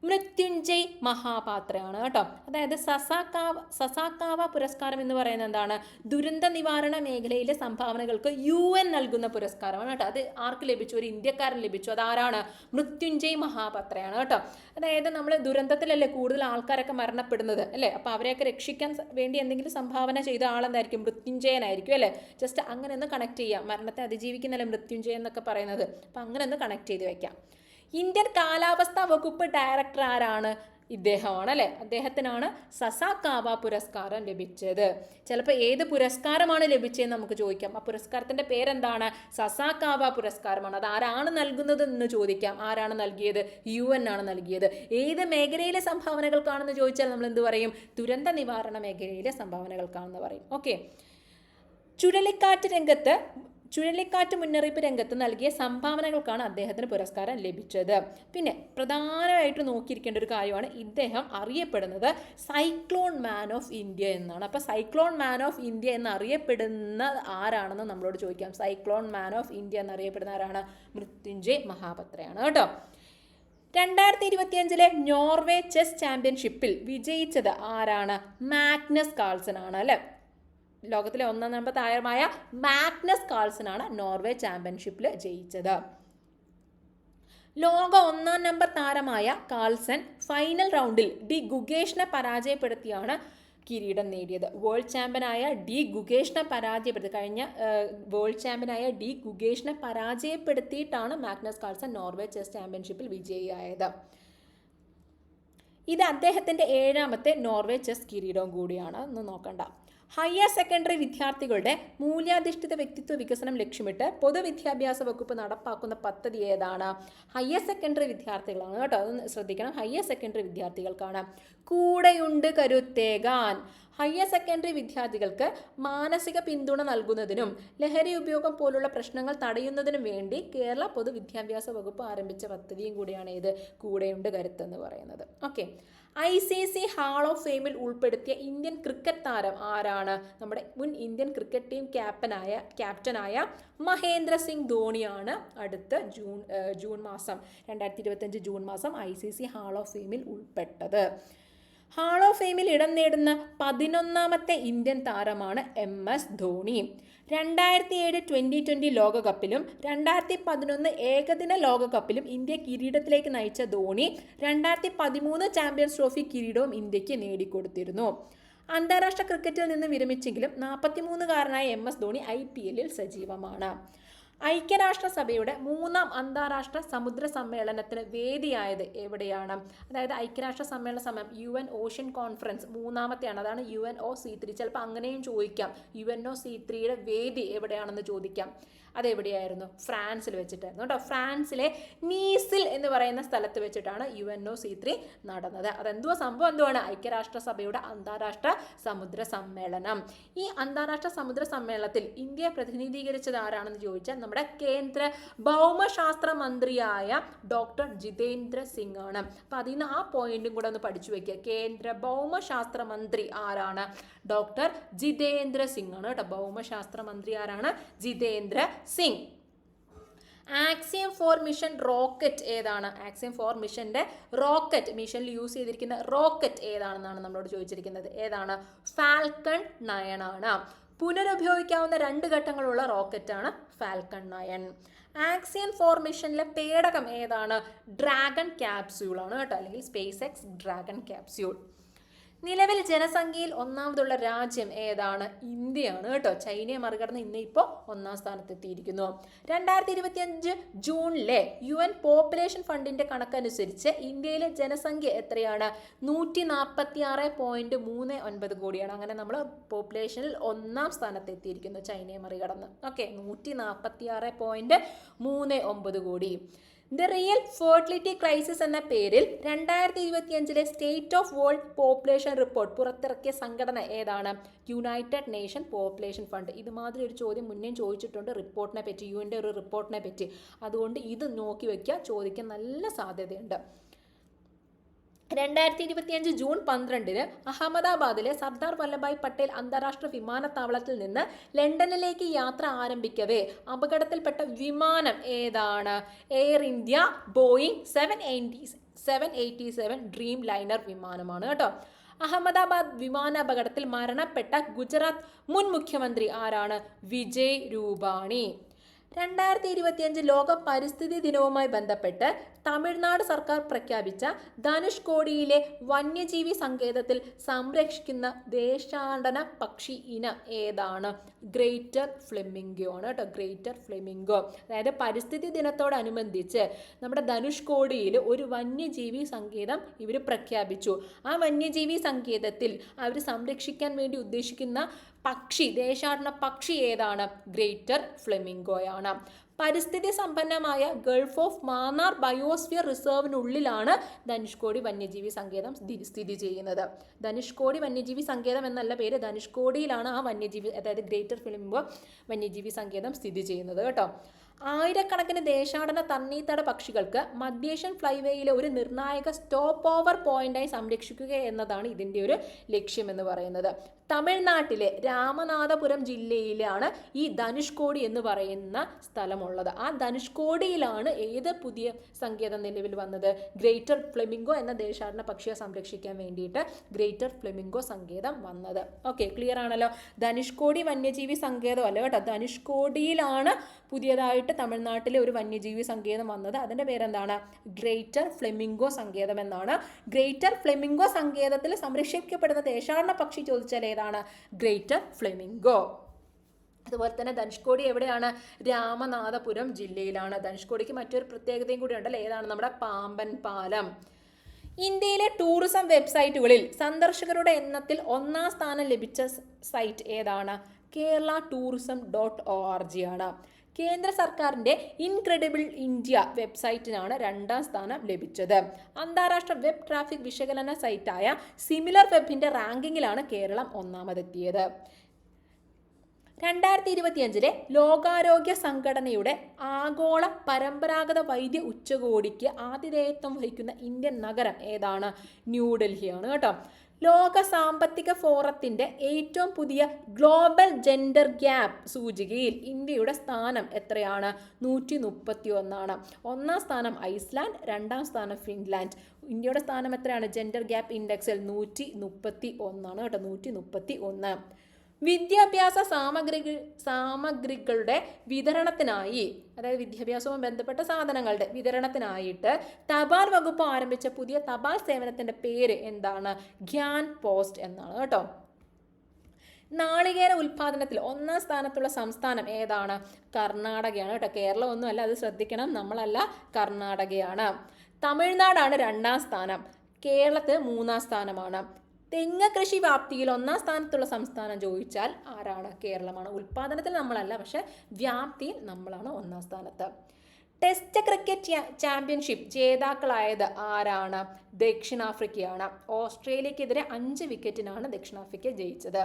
മൃത്യുഞ്ജയ് മഹാപാത്രയാണ് കേട്ടോ. അതായത് സസാകാവ പുരസ്കാരം എന്ന് പറയുന്നത് എന്താണ്? ദുരന്ത നിവാരണ മേഖലയിലെ സംഭാവനകൾക്ക് UN നൽകുന്ന പുരസ്കാരമാണ് കേട്ടോ. അത് ആർക്ക് ലഭിച്ചു? ഒരു ഇന്ത്യക്കാരൻ ലഭിച്ചു. അതാരാണ്? മൃത്യുഞ്ജയ് മഹാപാത്രയാണ് കേട്ടോ. അതായത് നമ്മൾ ദുരന്തത്തിലല്ലേ കൂടുതൽ ആൾക്കാരൊക്കെ മരണപ്പെടുന്നത് അല്ലേ. അപ്പോൾ അവരെയൊക്കെ രക്ഷിക്കാൻ വേണ്ടി എന്തെങ്കിലും സംഭാവന ചെയ്ത ആളെന്തായിരിക്കും? മൃത്യുഞ്ജയനായിരിക്കും അല്ലേ. ജസ്റ്റ് അങ്ങനെ ഒന്ന് കണക്ട് ചെയ്യാം. മരണത്തെ അതിജീവിക്കുന്നല്ലേ മൃത്യുഞ്ജയൻ എന്നൊക്കെ പറയുന്നത്. അപ്പം അങ്ങനെ ഒന്ന് കണക്ട് ചെയ്ത് വെക്കാം. ഇന്ത്യൻ കാലാവസ്ഥാ വകുപ്പ് ഡയറക്ടർ ആരാണ്? ഇദ്ദേഹമാണ് അല്ലേ. അദ്ദേഹത്തിനാണ് സസാകാവ പുരസ്കാരം ലഭിച്ചത്. ചിലപ്പോൾ ഏത് പുരസ്കാരമാണ് ലഭിച്ചതെന്ന് നമുക്ക് ചോദിക്കാം. ആ പുരസ്കാരത്തിൻ്റെ പേരെന്താണ്? സസാകാവ പുരസ്കാരമാണ്. അത് ആരാണ് നൽകുന്നത് എന്ന് ചോദിക്കാം. ആരാണ് നൽകിയത്? UN ആണ് നൽകിയത്. ഏത് മേഖലയിലെ സംഭാവനകൾക്കാണെന്ന് ചോദിച്ചാൽ നമ്മൾ എന്ത് പറയും? ദുരന്ത നിവാരണ മേഖലയിലെ സംഭാവനകൾക്കാണെന്ന് പറയും. ഓക്കെ. ചുഴലിക്കാറ്റ് മുന്നറിയിപ്പ് രംഗത്ത് നൽകിയ സംഭാവനകൾക്കാണ് അദ്ദേഹത്തിന് പുരസ്കാരം ലഭിച്ചത്. പിന്നെ പ്രധാനമായിട്ട് നോക്കിയിരിക്കേണ്ട ഒരു കാര്യമാണ്, ഇദ്ദേഹം അറിയപ്പെടുന്നത് സൈക്ലോൺ മാൻ ഓഫ് ഇന്ത്യ എന്നാണ്. അപ്പോൾ സൈക്ലോൺ മാൻ ഓഫ് ഇന്ത്യ എന്നറിയപ്പെടുന്ന ആരാണെന്ന് നമ്മളോട് ചോദിക്കാം. സൈക്ലോൺ മാൻ ഓഫ് ഇന്ത്യ എന്നറിയപ്പെടുന്ന ആരാണ്? മൃത്യുഞ്ജയ് മഹാപാത്രയാണ് കേട്ടോ. 2025 നോർവേ ചെസ് ചാമ്പ്യൻഷിപ്പിൽ വിജയിച്ചത് ആരാണ്? മാഗ്നസ് കാൾസൺ ആണ് അല്ലേ. ലോകത്തിലെ 1ാം നമ്പർ താരമായ മാഗ്നസ് കാൾസൺ ആണ് നോർവേ ചാമ്പ്യൻഷിപ്പിൽ ജയിച്ചത്. ലോക 1ാം നമ്പർ താരമായ കാൾസൺ ഫൈനൽ റൗണ്ടിൽ ഡി ഗുഗേഷിനെ പരാജയപ്പെടുത്തിയാണ് കിരീടം നേടിയത്. വേൾഡ് ചാമ്പ്യനായ ഡി ഗുഗേഷിനെ പരാജയപ്പെടുത്തിയിട്ടാണ് മാഗ്നസ് കാൾസൺ നോർവേ ചെസ് ചാമ്പ്യൻഷിപ്പിൽ വിജയിയായത്. ഇത് അദ്ദേഹത്തിൻ്റെ 7ാമത്തെ നോർവേ ചെസ് കിരീടവും കൂടിയാണ്. ഒന്ന് നോക്കണ്ട. ഹയർ സെക്കൻഡറി വിദ്യാർത്ഥികളുടെ മൂല്യാധിഷ്ഠിത വ്യക്തിത്വ വികസനം ലക്ഷ്യമിട്ട് പൊതുവിദ്യാഭ്യാസ വകുപ്പ് നടപ്പാക്കുന്ന പദ്ധതി ഏതാണ്? ഹയർ സെക്കൻഡറി വിദ്യാർത്ഥികളാണ് കേട്ടോ. അതൊന്ന് ശ്രദ്ധിക്കണം. ഹയർ സെക്കൻഡറി വിദ്യാർത്ഥികൾക്കാണ്. കൂടെയുണ്ട് കരുത്തേകാൻ. ഹയർ സെക്കൻഡറി വിദ്യാർത്ഥികൾക്ക് മാനസിക പിന്തുണ നൽകുന്നതിനും ലഹരി ഉപയോഗം പോലുള്ള പ്രശ്നങ്ങൾ തടയുന്നതിനും വേണ്ടി കേരള പൊതുവിദ്യാഭ്യാസ വകുപ്പ് ആരംഭിച്ച പദ്ധതിയും കൂടിയാണ് ഇത് കൂടെയുണ്ട് കരുത്ത് എന്ന് പറയുന്നത്. ഓക്കെ. ICC ഹാൾ ഓഫ് ഫെയിമിൽ ഉൾപ്പെടുത്തിയ ഇന്ത്യൻ ക്രിക്കറ്റ് താരം ആരാണ്? നമ്മുടെ മുൻ ഇന്ത്യൻ ക്രിക്കറ്റ് ടീം ക്യാപ്റ്റനായ മഹേന്ദ്ര സിംഗ് ധോണിയാണ് അടുത്ത ജൂൺ മാസം 2025 ജൂൺ മാസം ICC ഹാൾ ഓഫ് ഫെയിമിൽ ഉൾപ്പെട്ടത്. ഹാൾ ഓഫ് ഫെയിമിൽ ഇടം നേടുന്ന 11ാമത്തെ ഇന്ത്യൻ താരമാണ് MS ധോണി. 2007 2020 ലോകകപ്പിലും 2011 ഏകദിന ലോകകപ്പിലും ഇന്ത്യ കിരീടത്തിലേക്ക് നയിച്ച ധോണി 2013 ചാമ്പ്യൻസ് ട്രോഫി കിരീടവും ഇന്ത്യക്ക് നേടിക്കൊടുത്തിരുന്നു. അന്താരാഷ്ട്ര ക്രിക്കറ്റിൽ നിന്ന് വിരമിച്ചെങ്കിലും 43-കാരനായ MS ധോണി IPL സജീവമാണ്. ഐക്യരാഷ്ട്രസഭയുടെ 3-ാം അന്താരാഷ്ട്ര സമുദ്ര സമ്മേളനത്തിന് വേദിയായത് എവിടെയാണ്? അതായത് ഐക്യരാഷ്ട്ര സമ്മേളന സമയം UN ഓഷ്യൻ കോൺഫറൻസ് 3-ാമത്തെയാണ്. അതാണ് UNOC3. ചിലപ്പോൾ അങ്ങനെയും ചോദിക്കാം, UNOC3യുടെ വേദി എവിടെയാണെന്ന് ചോദിക്കാം. അതെവിടെയായിരുന്നു? ഫ്രാൻസിൽ വെച്ചിട്ടായിരുന്നു കേട്ടോ. ഫ്രാൻസിലെ നീസിൽ എന്ന് പറയുന്ന സ്ഥലത്ത് വെച്ചിട്ടാണ് UNOC3 നടന്നത്. അതെന്തുവാ സംഭവം? എന്തുവാണ്? ഐക്യരാഷ്ട്രസഭയുടെ അന്താരാഷ്ട്ര സമുദ്ര സമ്മേളനം. ഈ അന്താരാഷ്ട്ര സമുദ്ര സമ്മേളനത്തിൽ ഇന്ത്യയെ പ്രതിനിധീകരിച്ചത് ആരാണെന്ന് ചോദിച്ചാൽ നമ്മുടെ കേന്ദ്ര ഭൗമശാസ്ത്ര മന്ത്രിയായ ഡോക്ടർ ജിതേന്ദ്ര സിംഗ് ആണ്. അപ്പം അതിൽ നിന്ന് ആ പോയിന്റും കൂടെ ഒന്ന് പഠിച്ചു വെക്കുക. കേന്ദ്ര ഭൗമശാസ്ത്ര മന്ത്രി ആരാണ്? ഡോക്ടർ ജിതേന്ദ്ര സിംഗ് ആണ് കേട്ടോ. ഭൗമശാസ്ത്ര മന്ത്രി ആരാണ്? Jitendra Singh. Axiom 4 mission rocket ഏതാണ്? ആക്സിയം 4 മിഷന്റെ റോക്കറ്റ്, മിഷനിൽ യൂസ് ചെയ്തിരിക്കുന്ന റോക്കറ്റ് ഏതാണെന്നാണ് നമ്മളോട് ചോദിച്ചിരിക്കുന്നത്. ഏതാണ്? ഫാൽക്കൺ 9 ആണ്. പുനരുപയോഗിക്കാവുന്ന 2 ഘട്ടങ്ങളുള്ള റോക്കറ്റാണ് ഫാൽക്കൺ 9. ആക്സിയം 4 മിഷനിലെ പേടകം ഏതാണ്? ഡ്രാഗൺ ക്യാപ്സ്യൂൾ ആണ് കേട്ടോ, അല്ലെങ്കിൽ സ്പേസ് എക്സ് ഡ്രാഗൺ ക്യാപ്സ്യൂൾ. നിലവിൽ ജനസംഖ്യയിൽ 1-ാമതുള്ള രാജ്യം ഏതാണ്? ഇന്ത്യയാണ് കേട്ടോ. ചൈനയെ മറികടന്ന് ഇന്ത്യ ഇപ്പോൾ 1-ാം സ്ഥാനത്തെത്തിയിരിക്കുന്നു. 2025 ജൂണിലെ UN പോപ്പുലേഷൻ ഫണ്ടിന്റെ കണക്കനുസരിച്ച് ഇന്ത്യയിലെ ജനസംഖ്യ എത്രയാണ്? 146.39 കോടിയാണ്. അങ്ങനെ നമ്മൾ പോപ്പുലേഷനിൽ 1-ാം സ്ഥാനത്തെത്തിയിരിക്കുന്നു ചൈനയെ മറികടന്ന്. ഓക്കെ, 146.39 കോടി. ദ റിയൽ ഫെർട്ടിലിറ്റി ക്രൈസിസ് എന്ന പേരിൽ 2025 state of world population report പുറത്തിറക്കിയ സംഘടന ഏതാണ്? United nation population fund. ഇതുമാതിരി ഒരു ചോദ്യം മുന്നേ ചോദിച്ചിട്ടുണ്ട് റിപ്പോർട്ടിനെ പറ്റി, യുവിൻ്റെ ഒരു റിപ്പോർട്ടിനെ പറ്റി. അതുകൊണ്ട് ഇത് നോക്കി വയ്ക്കുക, ചോദിക്കാൻ നല്ല സാധ്യതയുണ്ട്. 2025 ജൂൺ 12 അഹമ്മദാബാദിലെ സർദാർ വല്ലഭായ് പട്ടേൽ അന്താരാഷ്ട്ര വിമാനത്താവളത്തിൽ നിന്ന് ലണ്ടനിലേക്ക് യാത്ര ആരംഭിക്കവേ അപകടത്തിൽപ്പെട്ട വിമാനം ഏതാണ്? Air India Boeing 787 dream liner വിമാനമാണ് കേട്ടോ. അഹമ്മദാബാദ് വിമാനാപകടത്തിൽ മരണപ്പെട്ട ഗുജറാത്ത് മുൻ മുഖ്യമന്ത്രി ആരാണ്? വിജയ് രൂപാണി. 2025 ലോക പരിസ്ഥിതി ദിനവുമായി ബന്ധപ്പെട്ട് തമിഴ്നാട് സർക്കാർ പ്രഖ്യാപിച്ച ധനുഷ്കോടിയിലെ വന്യജീവി സങ്കേതത്തിൽ സംരക്ഷിക്കുന്ന ദേശാടന പക്ഷി ഇനം ഏതാണ്? ഗ്രേറ്റർ ഫ്ലെമിംഗോ ആണ് കേട്ടോ. Greater flamingo. അതായത് പരിസ്ഥിതി ദിനത്തോടനുബന്ധിച്ച് നമ്മുടെ ധനുഷ്കോടിയിൽ ഒരു വന്യജീവി സങ്കേതം ഇവർ പ്രഖ്യാപിച്ചു. ആ വന്യജീവി സങ്കേതത്തിൽ അവർ സംരക്ഷിക്കാൻ വേണ്ടി ഉദ്ദേശിക്കുന്ന പക്ഷി, ദേശാടന പക്ഷി ഏതാണ്? ഗ്രേറ്റർ ഫ്ലെമിംഗോയാണ്. പരിസ്ഥിതി സമ്പന്നമായ ഗൾഫ് ഓഫ് മാന്നാർ ബയോസ്ഫിയർ റിസർവിനുള്ളിലാണ് ധനുഷ്കോടി വന്യജീവി സങ്കേതം സ്ഥിതി ചെയ്യുന്നത്. ധനുഷ്കോടി വന്യജീവി സങ്കേതം എന്നല്ല പേര്, ധനുഷ്കോടിയിലാണ് ആ വന്യജീവി, അതായത് ഗ്രേറ്റർ ഫ്ലെമിംഗോ വന്യജീവി സങ്കേതം സ്ഥിതി ചെയ്യുന്നത് കേട്ടോ. ആയിരക്കണക്കിന് ദേശാടന തണ്ണീർത്തട പക്ഷികൾക്ക് മധ്യേഷ്യൻ ഫ്ലൈവേയിലെ ഒരു നിർണായക സ്റ്റോപ്പ് ഓവർ പോയിന്റായി സംരക്ഷിക്കുക എന്നതാണ് ഇതിൻ്റെ ഒരു ലക്ഷ്യമെന്ന് പറയുന്നത്. തമിഴ്നാട്ടിലെ രാമനാഥപുരം ജില്ലയിലാണ് ഈ ധനുഷ്കോടി എന്ന് പറയുന്ന സ്ഥലമുള്ളത്. ആ ധനുഷ്കോടിയിലാണ് ഏത് പുതിയ സങ്കേതം നിലവിൽ വന്നത്? ഗ്രേറ്റർ ഫ്ലെമിംഗോ എന്ന ദേശാടന പക്ഷിയെ സംരക്ഷിക്കാൻ വേണ്ടിയിട്ട് ഗ്രേറ്റർ ഫ്ലെമിംഗോ സങ്കേതം വന്നത്. ഓക്കെ, ക്ലിയർ ആണല്ലോ. ധനുഷ്കോടി വന്യജീവി സങ്കേതം അല്ല കേട്ടോ, ധനുഷ്കോടിയിലാണ് പുതിയതായിട്ട് തമിഴ്നാട്ടിലെ ഒരു വന്യജീവി സങ്കേതം വന്നത്. അതിൻ്റെ പേരെന്താണ്? ഗ്രേറ്റർ ഫ്ലെമിംഗോ സങ്കേതം എന്നാണ്. ഗ്രേറ്റർ ഫ്ലെമിംഗോ സങ്കേതത്തിൽ സംരക്ഷിക്കപ്പെടുന്ന ദേശാടന പക്ഷി ചോദിച്ചാൽ ഏതാണ്? Greater flamingo. അതുപോലെ തന്നെ ധനുഷ്കോടി എവിടെയാണ്? രാമനാഥപുരം ജില്ലയിലാണ്. ധനുഷ്കോടിക്ക് മറ്റൊരു പ്രത്യേകതയും കൂടി ഉണ്ടല്ലോ. ഏതാണ്? നമ്മുടെ പാമ്പൻ പാലം. ഇന്ത്യയിലെ ടൂറിസം വെബ്സൈറ്റുകളിൽ സന്ദർശകരുടെ എണ്ണത്തിൽ 1-ാം സ്ഥാനം ലഭിച്ച സൈറ്റ് ഏതാണ്? kerala-tourism.org ആണ്. കേന്ദ്ര സർക്കാരിൻ്റെ ഇൻക്രെഡിബിൾ ഇന്ത്യ വെബ്സൈറ്റിനാണ് 2-ാം സ്ഥാനം ലഭിച്ചത്. അന്താരാഷ്ട്ര വെബ് ട്രാഫിക് വിശകലന സൈറ്റായ സിമിലർ വെബിൻ്റെ റാങ്കിങ്ങിലാണ് കേരളം 1-ാമതെത്തിയത്. 2025 ലോകാരോഗ്യ സംഘടനയുടെ ആഗോള പരമ്പരാഗത വൈദ്യ ഉച്ചകോടിക്ക് ആതിഥേയത്വം വഹിക്കുന്ന ഇന്ത്യൻ നഗരം ഏതാണ്? ന്യൂഡൽഹിയാണ് കേട്ടോ. ലോക സാമ്പത്തിക ഫോറത്തിൻ്റെ ഏറ്റവും പുതിയ ഗ്ലോബൽ ജെൻഡർ ഗ്യാപ്പ് സൂചികയിൽ ഇന്ത്യയുടെ സ്ഥാനം എത്രയാണ്? 131ആണ്. 1-ാം സ്ഥാനം ഐസ്ലാൻഡ്, 2-ാം സ്ഥാനം ഫിൻലാൻഡ്. ഇന്ത്യയുടെ സ്ഥാനം എത്രയാണ് ജെൻഡർ ഗ്യാപ്പ് ഇൻഡെക്സിൽ? 131ആണ് കേട്ടോ, 131. വിദ്യാഭ്യാസ സാമഗ്രികളുടെ വിതരണത്തിനായി, അതായത് വിദ്യാഭ്യാസവുമായി ബന്ധപ്പെട്ട സാധനങ്ങളുടെ വിതരണത്തിനായിട്ട് തപാൽ വകുപ്പ് ആരംഭിച്ച പുതിയ തപാൽ സേവനത്തിൻ്റെ പേര് എന്താണ്? ഗ്യാൻ പോസ്റ്റ് എന്നാണ് കേട്ടോ. നാളികേര ഉൽപാദനത്തിൽ ഒന്നാം സ്ഥാനത്തുള്ള സംസ്ഥാനം ഏതാണ്? കർണാടകയാണ് കേട്ടോ. കേരളം ഒന്നുമല്ല, അത് ശ്രദ്ധിക്കണം, നമ്മളല്ല, കർണാടകയാണ്. തമിഴ്നാടാണ് 2ാം സ്ഥാനം. കേരളത്തിൽ 3ാം സ്ഥാനമാണ്. തെങ്ങ് കൃഷി വ്യാപ്തിയിൽ 1ാം സ്ഥാനത്തുള്ള സംസ്ഥാനം ചോദിച്ചാൽ ആരാണ്? കേരളമാണ്. ഉൽപാദനത്തിൽ നമ്മളല്ല, പക്ഷെ വ്യാപ്തിയിൽ നമ്മളാണ് 1ാം സ്ഥാനത്ത്. ടെസ്റ്റ് ക്രിക്കറ്റ് ചാമ്പ്യൻഷിപ്പ് ജേതാക്കളായത് ആരാണ്? ദക്ഷിണാഫ്രിക്കയാണ്. ഓസ്ട്രേലിയക്കെതിരെ 5 വിക്കറ്റിനാണ് ദക്ഷിണാഫ്രിക്ക ജയിച്ചത്.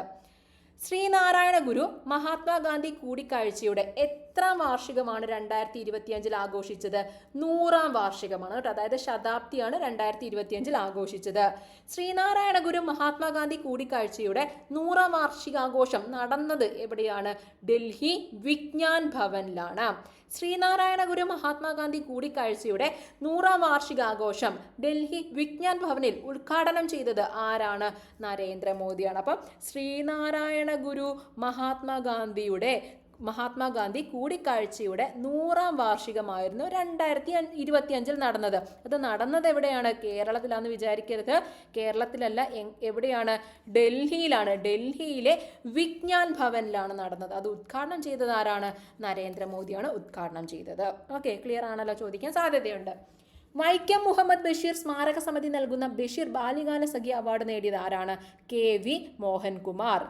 ശ്രീനാരായണ ഗുരു മഹാത്മാഗാന്ധി കൂടിക്കാഴ്ചയുടെ എത്രാം വാർഷികമാണ് 2025 ആഘോഷിച്ചത്? 100ാം വാർഷികമാണ് കേട്ടോ. അതായത് ശതാബ്ദിയാണ് 2025 ആഘോഷിച്ചത്. ശ്രീനാരായണ ഗുരു മഹാത്മാഗാന്ധി കൂടിക്കാഴ്ചയുടെ 100ാം വാർഷികാഘോഷം നടന്നത് എവിടെയാണ്? ഡൽഹി വിജ്ഞാൻ ഭവനിലാണ്. ശ്രീനാരായണ ഗുരു മഹാത്മാഗാന്ധി കൂടിക്കാഴ്ചയുടെ 100ാം വാർഷികാഘോഷം ഡൽഹി വിജ്ഞാൻ ഭവനിൽ ഉദ്ഘാടനം ചെയ്തത് ആരാണ്? നരേന്ദ്രമോദിയാണ്. അപ്പം ശ്രീനാരായണ ഗുരു മഹാത്മാഗാന്ധി കൂടിക്കാഴ്ചയുടെ 100ാം വാർഷികമായിരുന്നു 2025 നടന്നത്. അത് നടന്നത് എവിടെയാണ്? കേരളത്തിലാണെന്ന് വിചാരിക്കരുത്. കേരളത്തിലല്ല, എവിടെയാണ്? ഡൽഹിയിലാണ്. ഡൽഹിയിലെ വിജ്ഞാൻ ഭവനിലാണ് നടന്നത്. അത് ഉദ്ഘാടനം ചെയ്തത് ആരാണ്? നരേന്ദ്രമോദിയാണ് ഉദ്ഘാടനം ചെയ്തത്. ഓക്കെ, ക്ലിയർ ആണല്ലോ? ചോദിക്കാൻ സാധ്യതയുണ്ട്. വൈക്കം മുഹമ്മദ് ബഷീർ സ്മാരക സമിതി നൽകുന്ന ബഷീർ ബാല്യകാല സഖി അവാർഡ് നേടിയത് ആരാണ്? KV മോഹൻകുമാർ.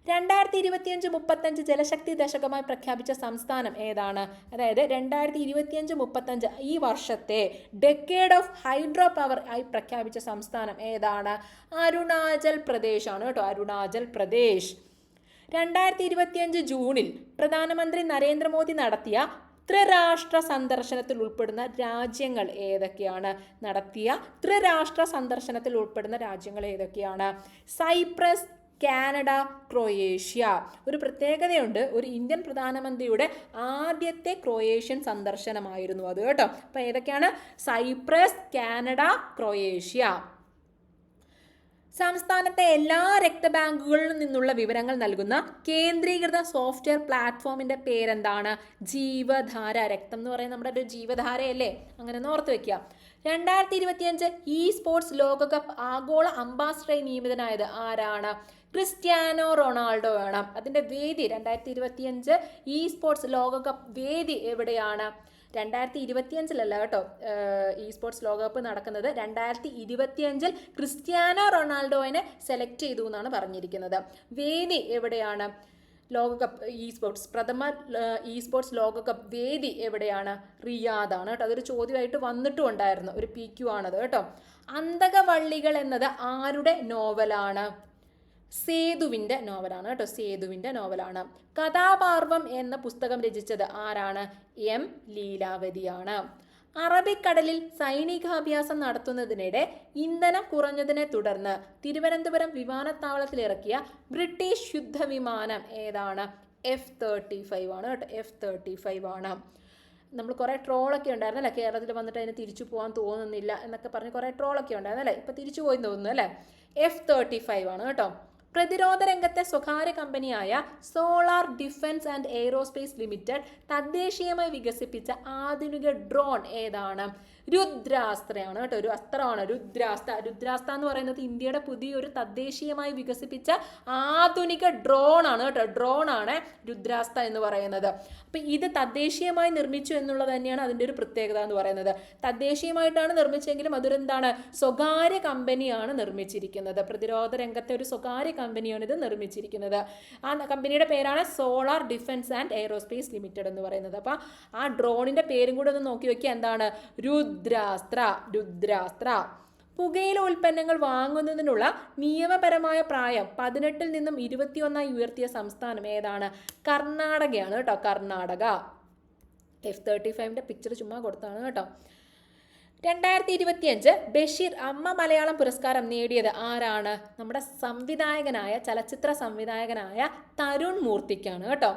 2025-35 ജലശക്തി ദശകമായി പ്രഖ്യാപിച്ച സംസ്ഥാനം ഏതാണ്? അതായത് 2025-35 ഈ വർഷത്തെ ഡെക്കേഡ് ഓഫ് ഹൈഡ്രോ പവർ ആയി പ്രഖ്യാപിച്ച സംസ്ഥാനം ഏതാണ്? അരുണാചൽ പ്രദേശ് ആണ് കേട്ടോ. അരുണാചൽ പ്രദേശ്. 2025 ജൂണിൽ പ്രധാനമന്ത്രി നരേന്ദ്രമോദി നടത്തിയ ത്രിരാഷ്ട്ര സന്ദർശനത്തിൽ ഉൾപ്പെടുന്ന രാജ്യങ്ങൾ ഏതൊക്കെയാണ്? Cyprus, Canada, Croatia. ഒരു പ്രത്യേകതയുണ്ട്, ഒരു ഇന്ത്യൻ പ്രധാനമന്ത്രിയുടെ ആദ്യത്തെ ക്രൊയേഷ്യൻ സന്ദർശനമായിരുന്നു അത് കേട്ടോ. അപ്പൊ ഏതൊക്കെയാണ്? Cyprus, Canada, Croatia. സംസ്ഥാനത്തെ എല്ലാ രക്തബാങ്കുകളിൽ നിന്നുള്ള വിവരങ്ങൾ നൽകുന്ന കേന്ദ്രീകൃത സോഫ്റ്റ്വെയർ പ്ലാറ്റ്ഫോമിന്റെ പേരെന്താണ്? ജീവധാര. രക്തം എന്ന് പറയുന്നത് നമ്മുടെ ഒരു ജീവധാരയല്ലേ, അങ്ങനെ ഒന്ന് ഓർത്ത് വെക്കുക. 2025 സ്പോർട്സ് ലോകകപ്പ് ആഗോള അംബാസിഡറായി നിയമിതനായത് ആരാണ്? ക്രിസ്ത്യാനോ റൊണാൾഡോ ആണ്. അതിന്റെ വേദി 2025 സ്പോർട്സ് ലോകകപ്പ് വേദി എവിടെയാണ്? 2025 കേട്ടോ സ്പോർട്സ് ലോകകപ്പ് നടക്കുന്നത്. 2025 ക്രിസ്ത്യാനോ റൊണാൾഡോയെ സെലക്ട് ചെയ്തു എന്നാണ് പറഞ്ഞിരിക്കുന്നത്. വേദി എവിടെയാണ്? ലോകകപ്പ് പ്രഥമ സ്പോർട്സ് ലോകകപ്പ് വേദി എവിടെയാണ്? റിയാദാണ് കേട്ടോ. അതൊരു ചോദ്യമായിട്ട് വന്നിട്ടും ഉണ്ടായിരുന്നു, ഒരു PQ ആണത് കേട്ടോ. അന്തകവള്ളികൾ എന്നത് ആരുടെ നോവലാണ്? സേതുവിൻ്റെ നോവലാണ് കേട്ടോ. സേതുവിൻ്റെ നോവലാണ്. കഥാപാർവം എന്ന പുസ്തകം രചിച്ചത് ആരാണ്? M ലീലാവതിയാണ്. അറബിക്കടലിൽ സൈനികാഭ്യാസം നടത്തുന്നതിനിടെ ഇന്ധനം കുറഞ്ഞതിനെ തുടർന്ന് തിരുവനന്തപുരം വിമാനത്താവളത്തിൽ ഇറക്കിയ ബ്രിട്ടീഷ് യുദ്ധവിമാനം ഏതാണ്? F-35 ആണ് കേട്ടോ. F-35 ആണ്. നമ്മൾ കുറേ ട്രോളൊക്കെ ഉണ്ടായിരുന്നല്ലേ, കേരളത്തിൽ വന്നിട്ട് അതിന് തിരിച്ചു പോകാൻ തോന്നുന്നില്ല എന്നൊക്കെ പറഞ്ഞ് കുറേ ട്രോളൊക്കെ ഉണ്ടായിരുന്നല്ലേ. ഇപ്പം തിരിച്ചു പോയി തോന്നുന്നു അല്ലേ. F-35 ആണ് കേട്ടോ. പ്രതിരോധ രംഗത്തെ സ്വകാര്യ കമ്പനിയായ solar defence and aerospace limited തദ്ദേശീയമായി വികസിപ്പിച്ച ആധുനിക ഡ്രോൺ ഏതാണ്? രുദ്രാസ്ത്രയാണ് കേട്ടോ. ഒരു അസ്ത്രമാണ് രുദ്രാസ്ത്ര എന്ന് പറയുന്നത് ഇന്ത്യയുടെ പുതിയൊരു തദ്ദേശീയമായി വികസിപ്പിച്ച ആധുനിക ഡ്രോൺ ആണ് കേട്ടോ. ഡ്രോൺ ആണ് രുദ്രാസ്ത്ര എന്ന് പറയുന്നത്. അപ്പം ഇത് തദ്ദേശീയമായി നിർമ്മിച്ചു എന്നുള്ളത് തന്നെയാണ് അതിൻ്റെ ഒരു പ്രത്യേകത എന്ന് പറയുന്നത്. തദ്ദേശീയമായിട്ടാണ് നിർമ്മിച്ചെങ്കിലും അതൊരെന്താണ്? സ്വകാര്യ കമ്പനിയാണ് നിർമ്മിച്ചിരിക്കുന്നത്. പ്രതിരോധ രംഗത്തെ ഒരു സ്വകാര്യ കമ്പനിയാണ് ഇത് നിർമ്മിച്ചിരിക്കുന്നത്. ആ കമ്പനിയുടെ പേരാണ് solar defence and aerospace limited എന്ന് പറയുന്നത്. അപ്പം ആ ഡ്രോണിന്റെ പേരും കൂടെ ഒന്ന് നോക്കി വെക്കുക. എന്താണ്? രുദ്രാസ്ത്ര. പുകയില ഉൽപ്പന്നങ്ങൾ വാങ്ങുന്നതിനുള്ള നിയമപരമായ പ്രായം 18 നിന്നും 21 ഉയർത്തിയ സംസ്ഥാനം ഏതാണ്? കർണാടകയാണ് കേട്ടോ. കർണാടക. F-35 പിക്ചർ ചുമ്മാ കൊടുത്താണ് കേട്ടോ. 2025 ബഷീർ അമ്മ മലയാളം പുരസ്കാരം നേടിയത് ആരാണ്? നമ്മുടെ ചലച്ചിത്ര സംവിധായകനായ തരുൺ മൂർത്തിക്കാണ് കേട്ടോ.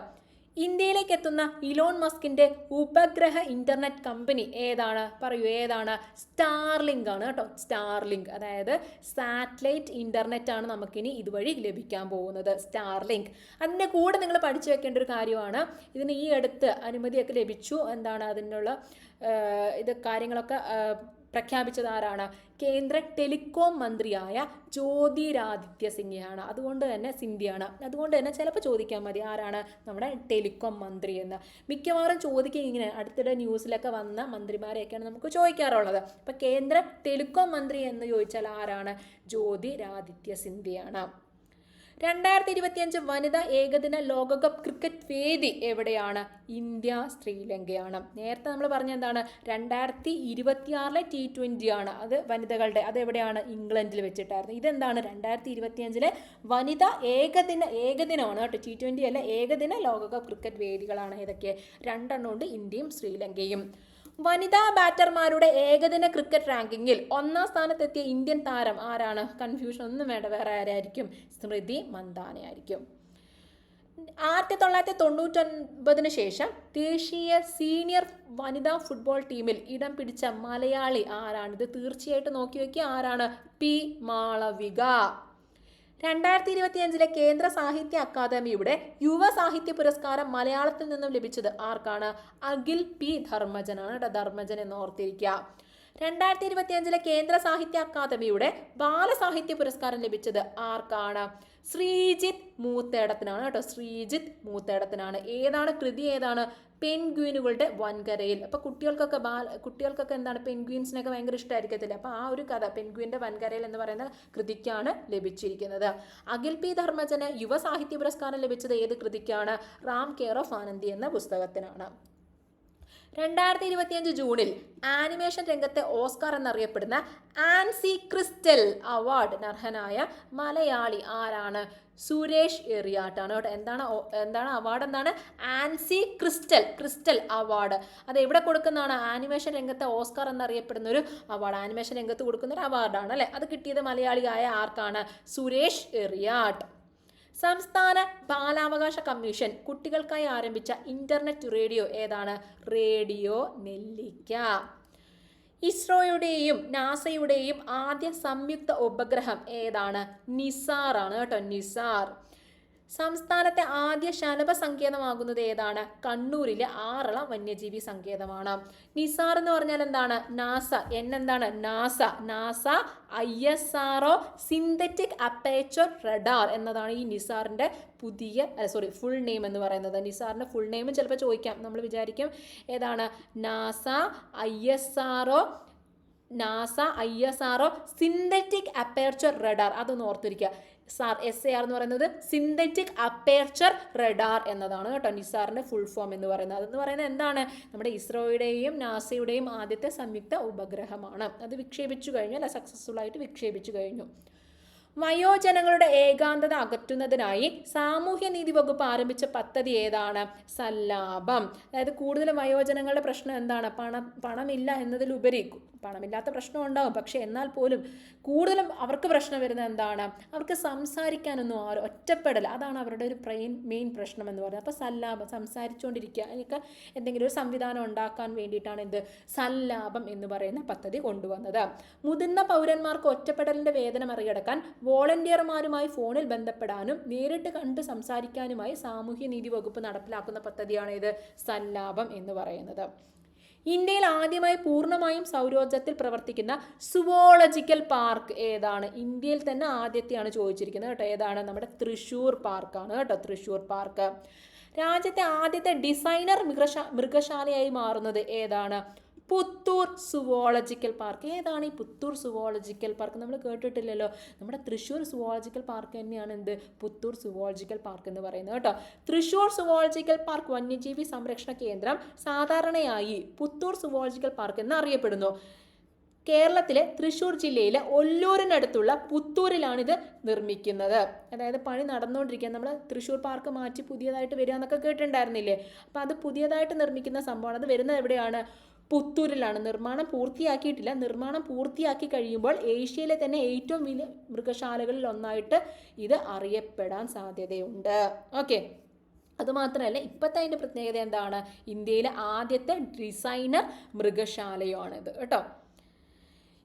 ഇന്ത്യയിലേക്ക് എത്തുന്ന ഇലോൺ മസ്കിന്റെ ഉപഗ്രഹ ഇന്റർനെറ്റ് കമ്പനി ഏതാണ്? പറയൂ, ഏതാണ്? സ്റ്റാർലിങ്ക് ആണ് കേട്ടോ. സ്റ്റാർലിങ്ക്, അതായത് സാറ്റലൈറ്റ് ഇന്റർനെറ്റ് ആണ് നമുക്കിനി ഇതുവഴി ലഭിക്കാൻ പോകുന്നത്. സ്റ്റാർലിങ്ക്. അതിൻ്റെ കൂടെ നിങ്ങൾ പഠിച്ചു വെക്കേണ്ട ഒരു കാര്യമാണ്, ഇതിന് ഈ അടുത്ത് അനുമതിയൊക്കെ ലഭിച്ചു. എന്താണ് അതിനുള്ള കാര്യങ്ങളൊക്കെ പ്രഖ്യാപിച്ചത് ആരാണ്? കേന്ദ്ര ടെലികോം മന്ത്രിയായ ജ്യോതിരാദിത്യ സിന്ധ്യയാണ്. അതുകൊണ്ട് തന്നെ ചിലപ്പോൾ ചോദിക്കാൻ മതി ആരാണ് നമ്മുടെ ടെലികോം മന്ത്രി എന്ന്. മിക്കവാറും ചോദിക്കുക ഇങ്ങനെ അടുത്തിടെ ന്യൂസിലൊക്കെ വന്ന മന്ത്രിമാരെയൊക്കെയാണ് നമുക്ക് ചോദിക്കാറുള്ളത്. അപ്പം കേന്ദ്ര ടെലികോം മന്ത്രി എന്ന് ചോദിച്ചാൽ ആരാണ്? ജ്യോതിരാദിത്യ സിന്ധ്യയാണ്. 2025 വനിതാ ഏകദിന ലോകകപ്പ് ക്രിക്കറ്റ് വേദി എവിടെയാണ്? ഇന്ത്യ ശ്രീലങ്കയാണ്. നേരത്തെ നമ്മൾ പറഞ്ഞ എന്താണ്? 2026 T20 ആണ്, അത് വനിതകളുടെ. അത് എവിടെയാണ്? ഇംഗ്ലണ്ടിൽ വെച്ചിട്ടായിരുന്നു. ഇതെന്താണ്? 2025 വനിതാ ഏകദിനമാണ് കേട്ടോ. T20 അല്ല, ഏകദിന ലോകകപ്പ് ക്രിക്കറ്റ് വേദികളാണ് ഏതൊക്കെ? 2 ഉണ്ട്, ഇന്ത്യയും ശ്രീലങ്കയും. വനിതാ ബാറ്റർമാരുടെ ഏകദിന ക്രിക്കറ്റ് റാങ്കിങ്ങിൽ 1ാം സ്ഥാനത്തെത്തിയ ഇന്ത്യൻ താരം ആരാണ്? കൺഫ്യൂഷൻ ഒന്നും വേണ്ട, വേറെ ആരായിരിക്കും? സ്മൃതി മന്ദാനയായിരിക്കും. 1999 ശേഷം ദേശീയ സീനിയർ വനിതാ ഫുട്ബോൾ ടീമിൽ ഇടം പിടിച്ച മലയാളി ആരാണ്? ഇത് തീർച്ചയായിട്ടും നോക്കി വയ്ക്കുക. ആരാണ്? പി മാളവിക. 2025 കേന്ദ്ര സാഹിത്യ അക്കാദമിയുടെ യുവ സാഹിത്യ പുരസ്കാരം മലയാളത്തിൽ നിന്നും ലഭിച്ചത് ആർക്കാണ്? അഖിൽ പി ധർമ്മജനാണ് കേട്ടോ. ധർമ്മജൻ എന്ന് ഓർത്തിരിക്കുക. 2025 കേന്ദ്ര സാഹിത്യ അക്കാദമിയുടെ ബാലസാഹിത്യ പുരസ്കാരം ലഭിച്ചത് ആർക്കാണ്? ശ്രീജിത്ത് മൂത്തേടത്തിനാണ് കേട്ടോ. ശ്രീജിത്ത് മൂത്തേടത്തിനാണ്. ഏതാണ് കൃതി? ഏതാണ്? പെൻഗ്വീനുകളുടെ വൻകരയിൽ. അപ്പോൾ കുട്ടികൾക്കൊക്കെ എന്താണ്, പെൻഗ്വീൻസിനൊക്കെ ഭയങ്കര ഇഷ്ടമായിരിക്കത്തില്ല. അപ്പോൾ ആ ഒരു കഥ പെൻഗ്വീൻ്റെ വൻകരയിൽ എന്ന് പറയുന്ന കൃതിക്കാണ് ലഭിച്ചിരിക്കുന്നത്. അഖിൽ പി ധർമ്മജന് യുവ സാഹിത്യ പുരസ്കാരം ലഭിച്ചത് ഏത് കൃതിക്കാണ്? റാം കെയർ ഓഫ് ആനന്ദി എന്ന പുസ്തകത്തിനാണ്. 2025 ജൂണിൽ ആനിമേഷൻ രംഗത്തെ ഓസ്കാർ എന്നറിയപ്പെടുന്ന ആൻസി ക്രിസ്റ്റൽ അവാർഡിന് അർഹനായ മലയാളി ആരാണ്? സുരേഷ് എറിയാട്ടാണ് കേട്ടോ. എന്താണ് അവാർഡ്? എന്താണ്? Ancy crystal award. അത് എവിടെ കൊടുക്കുന്നതാണ്? ആനിമേഷൻ രംഗത്തെ ഓസ്കാർ എന്നറിയപ്പെടുന്ന ഒരു അവാർഡ്. ആനിമേഷൻ രംഗത്ത് കൊടുക്കുന്ന ഒരു അവാർഡാണ് അല്ലേ. അത് കിട്ടിയത് മലയാളിയായ ആർക്കാണ്? സുരേഷ് എറിയാട്ട്. സംസ്ഥാന ബാലാവകാശ കമ്മീഷൻ കുട്ടികൾക്കായി ആരംഭിച്ച ഇന്റർനെറ്റ് റേഡിയോ ഏതാണ്? റേഡിയോ നെല്ലിക്ക. ഇസ്രോയുടെയും നാസയുടെയും ആദ്യ സംയുക്ത ഉപഗ്രഹം ഏതാണ്? നിസാർ ആണ് കേട്ടോ. നിസാർ. സംസ്ഥാനത്തെ ആദ്യ ശലഭ സങ്കേതമാകുന്നത് ഏതാണ്? കണ്ണൂരിലെ ആറളം വന്യജീവി സങ്കേതമാണ്. നിസാർ എന്ന് പറഞ്ഞാൽ എന്താണ്? നാസ. എന്താണ്? NASA ISRO synthetic aperture radar എന്നതാണ് ഈ നിസാറിന്റെ ഫുൾ നെയിം എന്ന് പറയുന്നത്. നിസാറിന്റെ ഫുൾ നെയിം ചിലപ്പോൾ ചോദിക്കാം. നമ്മൾ വിചാരിക്കും ഏതാണ്? NASA ISRO synthetic aperture radar. അതൊന്ന് ഓർത്തിരിക്കുക. SAR എന്ന് പറയുന്നത് സിന്തറ്റിക് അപ്പേർച്ചർ റഡാർ എന്നതാണ് കേട്ടോ. നിസാറിന്റെ ഫുൾ ഫോം എന്ന് പറയുന്നത്. അതെന്ന് പറയുന്നത് എന്താണ്? നമ്മുടെ ഇസ്രോയുടെയും നാസയുടെയും ആദ്യത്തെ സംയുക്ത ഉപഗ്രഹമാണ്. അത് വിക്ഷേപിച്ചു കഴിഞ്ഞു, അല്ല, സക്സസ്ഫുൾ ആയിട്ട് വിക്ഷേപിച്ചു കഴിഞ്ഞു. വയോജനങ്ങളുടെ ഏകാന്തത അകറ്റുന്നതിനായി സാമൂഹ്യനീതി വകുപ്പ് ആരംഭിച്ച പദ്ധതി ഏതാണ്? സല്ലാപം. അതായത് കൂടുതലും വയോജനങ്ങളുടെ പ്രശ്നം എന്താണ്? പണമില്ല എന്നതിലുപരി, പണമില്ലാത്ത പ്രശ്നം ഉണ്ടാകും, പക്ഷെ എന്നാൽ പോലും കൂടുതലും അവർക്ക് പ്രശ്നം വരുന്നത് എന്താണ്? അവർക്ക് സംസാരിക്കാനൊന്നും ഒറ്റപ്പെടൽ, അതാണ് അവരുടെ ഒരു മെയിൻ പ്രശ്നം എന്ന് പറയുന്നത്. അപ്പോൾ സല്ലാപം, സംസാരിച്ചുകൊണ്ടിരിക്കുക, അതിനൊക്കെ എന്തെങ്കിലും ഒരു സംവിധാനം ഉണ്ടാക്കാൻ വേണ്ടിയിട്ടാണ് സല്ലാപം എന്ന് പറയുന്ന പദ്ധതി കൊണ്ടുവന്നത്. മുതിർന്ന പൗരന്മാർക്ക് ഒറ്റപ്പെടലിന്റെ വേദന മറികടക്കാൻ വോളണ്ടിയർമാരുമായി ഫോണിൽ ബന്ധപ്പെടാനും നേരിട്ട് കണ്ട് സംസാരിക്കാനുമായി സാമൂഹ്യനീതി വകുപ്പ് നടപ്പിലാക്കുന്ന പദ്ധതിയാണ് ഇത് സല്ലാപം എന്ന് പറയുന്നത്. ഇന്ത്യയിൽ ആദ്യമായി പൂർണ്ണമായും സൗരോർജ്ജത്തിൽ പ്രവർത്തിക്കുന്ന സുവോളജിക്കൽ പാർക്ക് ഏതാണ്? ഇന്ത്യയിൽ തന്നെ ആദ്യത്തെയാണ് ചോദിച്ചിരിക്കുന്നത് കേട്ടോ. ഏതാണ്? നമ്മുടെ തൃശ്ശൂർ പാർക്കാണ് കേട്ടോ. തൃശ്ശൂർ പാർക്ക്. രാജ്യത്തെ ആദ്യത്തെ ഡിസൈനർ മൃഗശാലയായി മാറുന്നത് ഏതാണ്? Puthur zoological park. ഏതാണ് ഈ പുത്തൂർ സുവോളജിക്കൽ പാർക്ക്? നമ്മൾ കേട്ടിട്ടില്ലല്ലോ. നമ്മുടെ തൃശ്ശൂർ സുവോളജിക്കൽ പാർക്ക് തന്നെയാണ് പുത്തൂർ സുവോളജിക്കൽ പാർക്ക് എന്ന് പറയുന്നത് കേട്ടോ. തൃശ്ശൂർ സുവോളജിക്കൽ പാർക്ക് വന്യജീവി സംരക്ഷണ കേന്ദ്രം സാധാരണയായി പുത്തൂർ സുവോളജിക്കൽ പാർക്ക് എന്ന് അറിയപ്പെടുന്നു. കേരളത്തിലെ തൃശ്ശൂർ ജില്ലയിലെ ഒല്ലൂരിനടുത്തുള്ള പുത്തൂരിലാണ് ഇത് നിർമ്മിക്കുന്നത്. അതായത് പണി നടന്നുകൊണ്ടിരിക്കുക. നമ്മൾ തൃശ്ശൂർ പാർക്ക് മാറ്റി പുതിയതായിട്ട് വരിക എന്നൊക്കെ കേട്ടിട്ടുണ്ടായിരുന്നില്ലേ? അപ്പോൾ അത് പുതിയതായിട്ട് നിർമ്മിക്കുന്ന സംഭവമാണ്. അത് വരുന്നത് എവിടെയാണ്? പുത്തൂരിലാണ്. നിർമ്മാണം പൂർത്തിയാക്കിയിട്ടില്ല. നിർമ്മാണം പൂർത്തിയാക്കി കഴിയുമ്പോൾ ഏഷ്യയിലെ തന്നെ ഏറ്റവും വലിയ മൃഗശാലകളിൽ ഒന്നായിട്ട് ഇത് അറിയപ്പെടാൻ സാധ്യതയുണ്ട്. ഓക്കെ, അതുമാത്രമല്ല ഇപ്പോഴത്തെ അതിൻ്റെ പ്രത്യേകത എന്താണ്? ഇന്ത്യയിലെ ആദ്യത്തെ ഡിസൈനർ മൃഗശാലയാണിത് കേട്ടോ.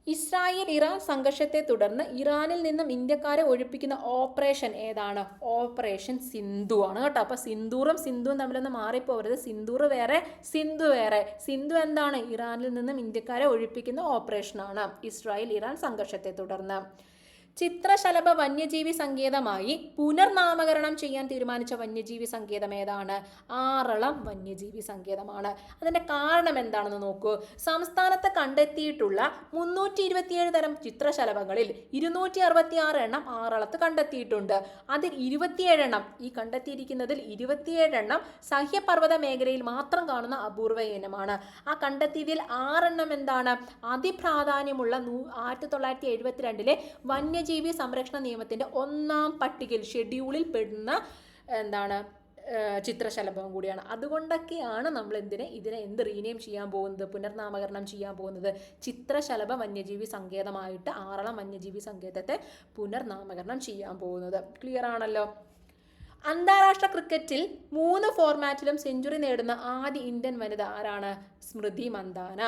ഇസ്രായേൽ ഇറാൻ സംഘർഷത്തെ തുടർന്ന് ഇറാനിൽ നിന്നും ഇന്ത്യക്കാരെ ഒഴിപ്പിക്കുന്ന ഓപ്പറേഷൻ ഏതാണ്? ഓപ്പറേഷൻ സിന്ധു ആണ് കേട്ടോ. അപ്പൊ സിന്ദൂറും സിന്ധുവും തമ്മിലൊന്ന് മാറിപ്പോകരുത്. സിന്ദൂർ വേറെ, സിന്ധു വേറെ. സിന്ധു എന്താണ്? ഇറാനിൽ നിന്നും ഇന്ത്യക്കാരെ ഒഴിപ്പിക്കുന്ന ഓപ്പറേഷനാണ് ഇസ്രായേൽ ഇറാൻ സംഘർഷത്തെ തുടർന്ന്. ചിത്രശലഭ വന്യജീവി സങ്കേതമായി പുനർനാമകരണം ചെയ്യാൻ തീരുമാനിച്ച വന്യജീവി സങ്കേതം ഏതാണ്? ആറളം വന്യജീവി സങ്കേതമാണ്. അതിന്റെ കാരണം എന്താണെന്ന് നോക്കൂ. സംസ്ഥാനത്ത് കണ്ടെത്തിയിട്ടുള്ള 327 തരം ചിത്രശലഭങ്ങളിൽ 266 എണ്ണം ആറളത്ത് കണ്ടെത്തിയിട്ടുണ്ട്. അതിൽ 27 എണ്ണം, ഈ കണ്ടെത്തിയിരിക്കുന്നതിൽ 27 എണ്ണം സഹ്യപർവ്വത മേഖലയിൽ മാത്രം കാണുന്ന അപൂർവ ഇനമാണ്. ആ കണ്ടെത്തിയതിൽ 6 എണ്ണം എന്താണ്? അതിപ്രാധാന്യമുള്ള 1972 വന്യജീവി സംരക്ഷണ നിയമത്തിന്റെ 1-ാം പട്ടികയിൽ, ഷെഡ്യൂളിൽ പെടുന്ന എന്താണ്, ചിത്രശലഭം കൂടിയാണ്. അതുകൊണ്ടൊക്കെയാണ് നമ്മൾ ഇതിനെ എന്ത് റീനെയിം ചെയ്യാൻ പോകുന്നത്, പുനർനാമകരണം ചെയ്യാൻ പോകുന്നത്. ചിത്രശലഭ വന്യജീവി സങ്കേതമായിട്ട് ആറളം വന്യജീവി സങ്കേതത്തെ പുനർനാമകരണം ചെയ്യാൻ പോകുന്നത്. ക്ലിയർ ആണല്ലോ. അന്താരാഷ്ട്ര ക്രിക്കറ്റിൽ 3 ഫോർമാറ്റിലും സെഞ്ചുറി നേടുന്ന ആദ്യ ഇന്ത്യൻ വനിത ആരാണ്? സ്മൃതി മന്ദാന.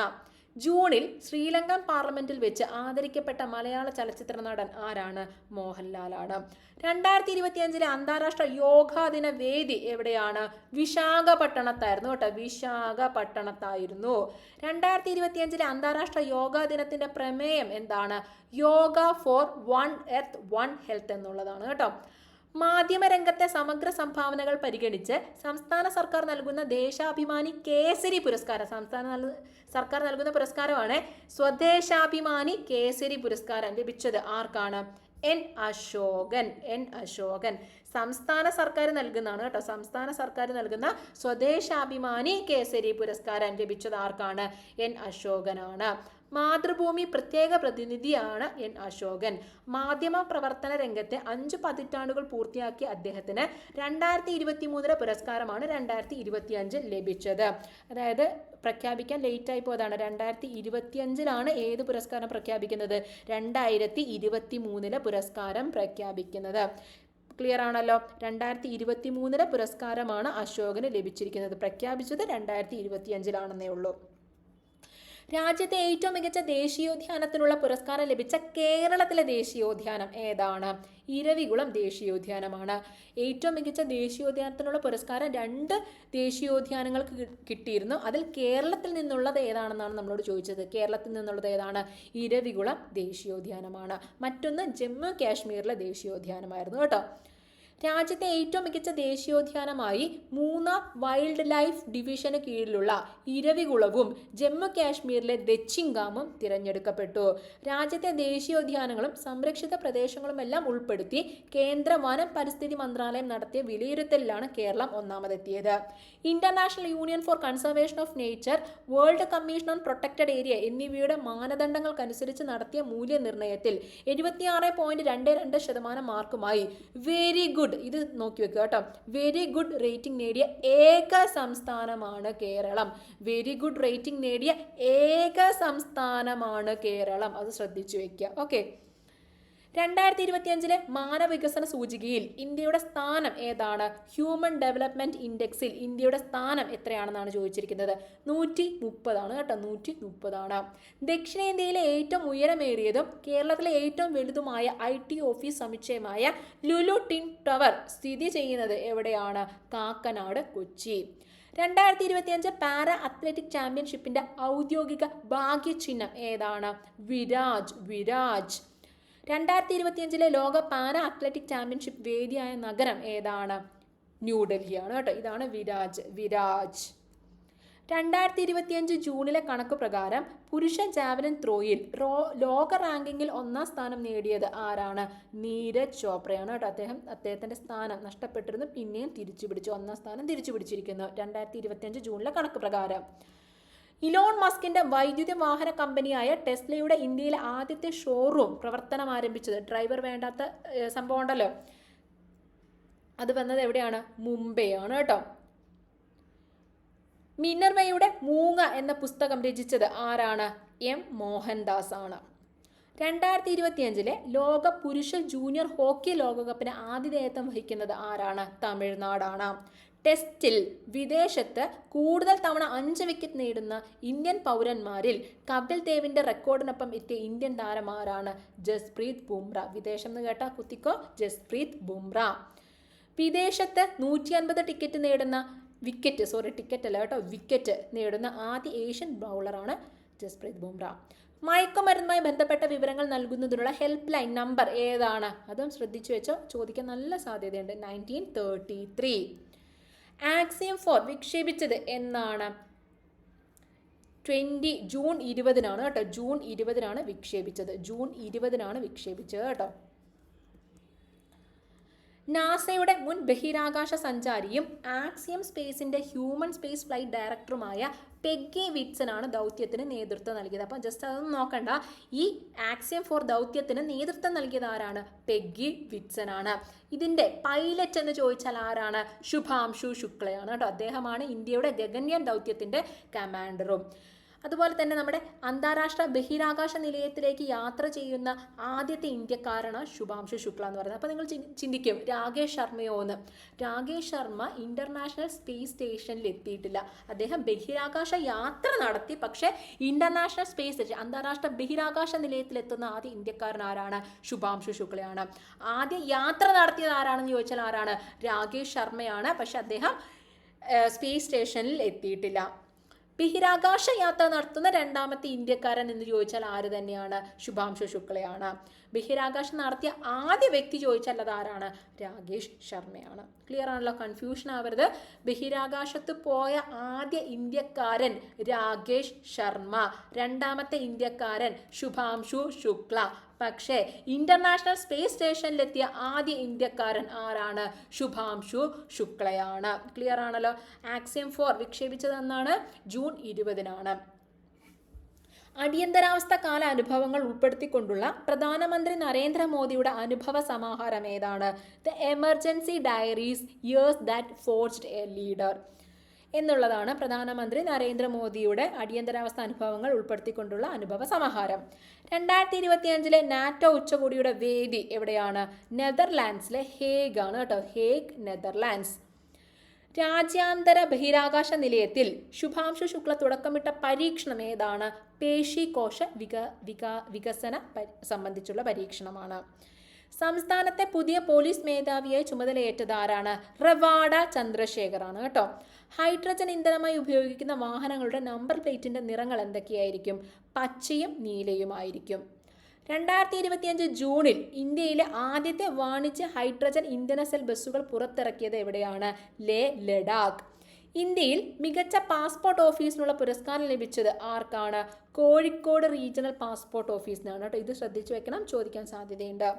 ജൂണിൽ ശ്രീലങ്കൻ പാർലമെന്റിൽ വെച്ച് ആദരിക്കപ്പെട്ട മലയാള ചലച്ചിത്ര നടൻ ആരാണ്? മോഹൻലാലാണ്. 2025 അന്താരാഷ്ട്ര യോഗാ ദിന വേദി എവിടെയാണ്? വിശാഖപട്ടണത്തായിരുന്നു കേട്ടോ. വിശാഖപട്ടണത്തായിരുന്നു. 2025 അന്താരാഷ്ട്ര യോഗാ ദിനത്തിന്റെ പ്രമേയം എന്താണ്? Yoga for one earth one health എന്നുള്ളതാണ് കേട്ടോ. മാധ്യമരംഗത്തെ സമഗ്ര സംഭാവനകൾ പരിഗണിച്ച് സംസ്ഥാന സർക്കാർ നൽകുന്ന ദേശാഭിമാനി കേസരി പുരസ്കാരം, സംസ്ഥാന സർക്കാർ നൽകുന്ന പുരസ്കാരമാണ് സ്വദേശാഭിമാനി കേസരി പുരസ്കാരം ലഭിച്ചത് ആർക്കാണ്? എൻ അശോകൻ. സംസ്ഥാന സർക്കാർ നൽകുന്നതാണ് കേട്ടോ. സംസ്ഥാന സർക്കാർ നൽകുന്ന സ്വദേശാഭിമാനി കേസരി പുരസ്കാരം ലഭിച്ചത് ആർക്കാണ്? എൻ അശോകനാണ്. മാതൃഭൂമി പ്രത്യേക പ്രതിനിധിയാണ് എൻ അശോകൻ. മാധ്യമ പ്രവർത്തന രംഗത്തെ 5 പതിറ്റാണ്ടുകൾ പൂർത്തിയാക്കിയ അദ്ദേഹത്തിന് 2023 പുരസ്കാരമാണ് 2025 ലഭിച്ചത്. അതായത് പ്രഖ്യാപിക്കാൻ ലേറ്റായി പോയതാണ്. 2025 ഏത് പുരസ്കാരം പ്രഖ്യാപിക്കുന്നത്? 2023 പുരസ്കാരം പ്രഖ്യാപിക്കുന്നത്. ക്ലിയർ ആണല്ലോ. 2023 പുരസ്കാരമാണ് അശോകന് ലഭിച്ചിരിക്കുന്നത്. പ്രഖ്യാപിച്ചത് 2025 ഉള്ളൂ. രാജ്യത്തെ ഏറ്റവും മികച്ച ദേശീയോദ്യാനത്തിനുള്ള പുരസ്കാരം ലഭിച്ച കേരളത്തിലെ ദേശീയോദ്യാനം ഏതാണ്? ഇരവികുളം ദേശീയോദ്യാനമാണ്. ഏറ്റവും മികച്ച ദേശീയോദ്യാനത്തിനുള്ള പുരസ്കാരം 2 ദേശീയോദ്യാനങ്ങൾക്ക് കിട്ടിയിരുന്നു. അതിൽ കേരളത്തിൽ നിന്നുള്ളത് ഏതാണെന്നാണ് നമ്മളോട് ചോദിച്ചത്. കേരളത്തിൽ നിന്നുള്ളത് ഏതാണ്? ഇരവികുളം ദേശീയോദ്യാനമാണ്. മറ്റൊന്ന് ജമ്മു കാശ്മീരിലെ ദേശീയോദ്യാനമായിരുന്നു കേട്ടോ. രാജ്യത്തെ ഏറ്റവും മികച്ച ദേശീയോദ്യാനമായി മൂന്നാർ വൈൽഡ് ലൈഫ് ഡിവിഷന് കീഴിലുള്ള ഇരവികുളവും ജമ്മു കാശ്മീരിലെ ദച്ചിങ്കാമും തിരഞ്ഞെടുക്കപ്പെട്ടു. രാജ്യത്തെ ദേശീയോദ്യാനങ്ങളും സംരക്ഷിത പ്രദേശങ്ങളുമെല്ലാം ഉൾപ്പെടുത്തി കേന്ദ്ര വനം പരിസ്ഥിതി മന്ത്രാലയം നടത്തിയ വിലയിരുത്തലിലാണ് കേരളം ഒന്നാമതെത്തിയത്. International union for conservation of nature, world commission on protected area എന്നിവയുടെ മാനദണ്ഡങ്ങൾക്കനുസരിച്ച് നടത്തിയ മൂല്യനിർണ്ണയത്തിൽ 76.22% മാർക്കുമായി വെരി ഗുഡ്, ഇത് നോക്കി വെക്കുക കേട്ടോ, വെരി ഗുഡ് റേറ്റിംഗ് നേടിയ ഏക സംസ്ഥാനമാണ് കേരളം. വെരി ഗുഡ് റേറ്റിംഗ് നേടിയ ഏക സംസ്ഥാനമാണ് കേരളം. അത് ശ്രദ്ധിച്ചു വെക്കുക. ഓക്കെ. 2025 മാനവ വികസന സൂചികയിൽ ഇന്ത്യയുടെ സ്ഥാനം ഏതാണ്? ഹ്യൂമൻ ഡെവലപ്മെന്റ് ഇൻഡെക്സിൽ ഇന്ത്യയുടെ സ്ഥാനം എത്രയാണെന്നാണ് ചോദിച്ചിരിക്കുന്നത്. 130 ആണ് കേട്ടോ. 130. ദക്ഷിണേന്ത്യയിലെ ഏറ്റവും ഉയരമേറിയതും കേരളത്തിലെ ഏറ്റവും വലുതുമായ IT ഓഫീസ് സമുച്ചയമായ ലുലു ടിൻ ടവർ സ്ഥിതി ചെയ്യുന്നത് എവിടെയാണ്? കാക്കനാട്, കൊച്ചി. 2025 പാരാ അത്ലറ്റിക് ചാമ്പ്യൻഷിപ്പിന്റെ ഔദ്യോഗിക ഭാഗ്യചിഹ്നം ഏതാണ്? വിരാജ്. 2025 ലോക പാരാ അത്ലറ്റിക് ചാമ്പ്യൻഷിപ്പ് വേദിയായ നഗരം ഏതാണ്? ന്യൂഡൽഹിയാണ് കേട്ടോ. ഇതാണ് വിരാജ്. 2025 ജൂണിലെ കണക്ക് പ്രകാരം പുരുഷ ജാവലിൻ ത്രോയിൽ ലോക റാങ്കിങ്ങിൽ 1-ാം സ്ഥാനം നേടിയത് ആരാണ്? നീരജ് ചോപ്രയാണ് കേട്ടോ. അദ്ദേഹത്തിന്റെ സ്ഥാനം നഷ്ടപ്പെട്ടിരുന്നു, പിന്നെയും തിരിച്ചു പിടിച്ചു. 1-ാം സ്ഥാനം തിരിച്ചു പിടിച്ചിരിക്കുന്നു 2025 ജൂണിലെ കണക്ക് പ്രകാരം. ഇലോൺ മസ്കിന്റെ വൈദ്യുത വാഹന കമ്പനിയായ ടെസ്ലയുടെ ഇന്ത്യയിലെ ആദ്യത്തെ ഷോറൂം പ്രവർത്തനം ആരംഭിച്ചത്, ഡ്രൈവർ വേണ്ടാത്ത സംഭവം ഉണ്ടല്ലോ, അത് വന്നത് എവിടെയാണ്? മുംബൈ ആണ് കേട്ടോ. മിനർവയുടെ മൂങ്ങ എന്ന പുസ്തകം രചിച്ചത് ആരാണ്? M. മോഹൻദാസ് ആണ്. 2025 ലോക പുരുഷ ജൂനിയർ ഹോക്കി ലോകകപ്പിന് ആതിഥേയത്വം വഹിക്കുന്നത് ആരാണ്? തമിഴ്നാടാണ്. ടെസ്റ്റിൽ വിദേശത്ത് കൂടുതൽ തവണ 5 വിക്കറ്റ് നേടുന്ന ഇന്ത്യൻ പൗരന്മാരിൽ കപിൽ ദേവിന്റെ റെക്കോർഡിനൊപ്പം എത്തിയ ഇന്ത്യൻ താരം ആരാണ്? ജസ്പ്രീത് ബുംറ. വിദേശം എന്ന് കേട്ടാ കുത്തിക്കോ, ജസ്പ്രീത് ബുംറ. വിദേശത്ത് 150 വിക്കറ്റ് നേടുന്ന ആദ്യ ഏഷ്യൻ ബൗളറാണ് ജസ്പ്രീത് ബുംറ. മയക്കുമരുന്നുമായി ബന്ധപ്പെട്ട വിവരങ്ങൾ നൽകുന്നതിനുള്ള ഹെൽപ്പ് ലൈൻ നമ്പർ ഏതാണ്? അതും ശ്രദ്ധിച്ചു വെച്ചോ, ചോദിക്കാൻ നല്ല സാധ്യതയുണ്ട്. 1933. ആക്സിയം 4 വിക്ഷേപിച്ചത് എന്നാണ്? ജൂൺ 20-നാണ് കേട്ടോ. ജൂൺ 20-നാണ് വിക്ഷേപിച്ചത് കേട്ടോ. നാസയുടെ മുൻ ബഹിരാകാശ സഞ്ചാരിയും ആക്സിയം സ്പേസിന്റെ ഹ്യൂമൻ സ്പേസ് ഫ്ലൈറ്റ് ഡയറക്ടറുമായ പെഗ്ഗി വിറ്റ്സൺ ആണ് ദൗത്യത്തിന് നേതൃത്വം നൽകിയത്. അപ്പം ജസ്റ്റ് അതൊന്നും നോക്കണ്ട, ഈ ആക്സിയം 4 ദൗത്യത്തിന് നേതൃത്വം നൽകിയത് ആരാണ്? പെഗ്ഗി വിറ്റ്സൺ ആണ്. ഇതിന്റെ പൈലറ്റ് എന്ന് ചോദിച്ചാൽ ആരാണ്? ശുഭാംശു ശുക്ലയാണ് കേട്ടോ. അദ്ദേഹമാണ് ഇന്ത്യയുടെ ഗഗൻയാൻ ദൗത്യത്തിന്റെ കമാൻഡറും. അതുപോലെ തന്നെ നമ്മുടെ അന്താരാഷ്ട്ര ബഹിരാകാശ നിലയത്തിലേക്ക് യാത്ര ചെയ്യുന്ന ആദ്യത്തെ ഇന്ത്യക്കാരാണ് ശുഭാംശു ശുക്ല എന്ന് പറയുന്നത്. അപ്പോൾ നിങ്ങൾ ചിന്തിക്കും രാകേഷ് ശർമ്മയോ എന്ന്. രാകേഷ് ശർമ്മ ഇന്റർനാഷണൽ സ്പേസ് സ്റ്റേഷനിൽ എത്തിയിട്ടില്ല. അദ്ദേഹം ബഹിരാകാശ യാത്ര നടത്തി, പക്ഷേ ഇന്റർനാഷണൽ സ്പേസ് സ്റ്റേഷൻ അന്താരാഷ്ട്ര ബഹിരാകാശ നിലയത്തിലെത്തുന്ന ആദ്യ ഇന്ത്യക്കാരൻ ആരാണ്? ശുഭാംശു ശുക്ലയാണ്. ആദ്യം യാത്ര നടത്തിയത് ആരാണെന്ന് ചോദിച്ചാൽ ആരാണ്? രാകേഷ് ശർമ്മയാണ്. പക്ഷെ അദ്ദേഹം സ്പേസ് സ്റ്റേഷനിൽ എത്തിയിട്ടില്ല. ബഹിരാകാശ യാത്ര നടത്തുന്ന രണ്ടാമത്തെ ഇന്ത്യക്കാരൻ എന്ന് ചോദിച്ചാൽ ആര് തന്നെയാണ്? ശുഭാംശു ശുക്ലയാണ്. ബഹിരാകാശം നടത്തിയ ആദ്യ വ്യക്തി ചോദിച്ചാൽ അത് ആരാണ്? രാകേഷ് ശർമ്മയാണ്. ക്ലിയർ ആണല്ലോ, കൺഫ്യൂഷൻ ആവരുത്. ബഹിരാകാശത്ത് പോയ ആദ്യ ഇന്ത്യക്കാരൻ രാകേഷ് ശർമ്മ, രണ്ടാമത്തെ ഇന്ത്യക്കാരൻ ശുഭാംശു ശുക്ല. പക്ഷേ ഇന്റർനാഷണൽ സ്പേസ് സ്റ്റേഷനിലെത്തിയ ആദ്യ ഇന്ത്യക്കാരൻ ആരാണ്? ശുഭാംശു ശുക്ലയാണ്. ക്ലിയർ ആണല്ലോ. ആക്സിയം 4 വിക്ഷേപിച്ചതെന്നാണ്? ജൂൺ 20-നാണ്. അടിയന്തരാവസ്ഥ കാല അനുഭവങ്ങൾ ഉൾപ്പെടുത്തിക്കൊണ്ടുള്ള പ്രധാനമന്ത്രി നരേന്ദ്രമോദിയുടെ അനുഭവ സമാഹാരം ഏതാണ്? The emergency diaries, years that forged A leader എന്നുള്ളതാണ് പ്രധാനമന്ത്രി നരേന്ദ്രമോദിയുടെ അടിയന്തരാവസ്ഥ അനുഭവങ്ങൾ ഉൾപ്പെടുത്തിക്കൊണ്ടുള്ള അനുഭവ സമാഹാരം. 2025 നാറ്റോ ഉച്ചകോടിയുടെ വേദി എവിടെയാണ്? നെതർലാൻഡ്സിലെ ഹേഗ് ആണ് കേട്ടോ. Hague, Netherlands. രാജ്യാന്തര ബഹിരാകാശ നിലയത്തിൽ ശുഭാംശു ശുക്ല തുടക്കമിട്ട പരീക്ഷണം ഏതാണ്? പേശികോശ വികസന സംബന്ധിച്ചുള്ള പരീക്ഷണമാണ്. സംസ്ഥാനത്തെ പുതിയ പോലീസ് മേധാവിയായി ചുമതലയേറ്റത് ആരാണ്? റവാഡ ചന്ദ്രശേഖർ ആണ് കേട്ടോ. ഹൈഡ്രജൻ ഇന്ധനമായി ഉപയോഗിക്കുന്ന വാഹനങ്ങളുടെ നമ്പർ പ്ലേറ്റിന്റെ നിറങ്ങൾ എന്തൊക്കെയായിരിക്കും? പച്ചയും നീലയുമായിരിക്കും. 2025 ജൂണിൽ ഇന്ത്യയിലെ ആദ്യത്തെ വാണിജ്യ ഹൈഡ്രജൻ ഇന്ധന സെൽ ബസ്സുകൾ പുറത്തിറക്കിയത് എവിടെയാണ്? ലേ ലഡാക്ക്. ഇന്ത്യയിൽ മികച്ച പാസ്പോർട്ട് ഓഫീസിനുള്ള പുരസ്കാരം ലഭിച്ചത് ആർക്കാണ്? കോഴിക്കോട് റീജിയണൽ പാസ്പോർട്ട് ഓഫീസിനാണ് കേട്ടോ. ഇത് ശ്രദ്ധിച്ചു വെക്കണം, ചോദിക്കാൻ സാധ്യതയുണ്ട്.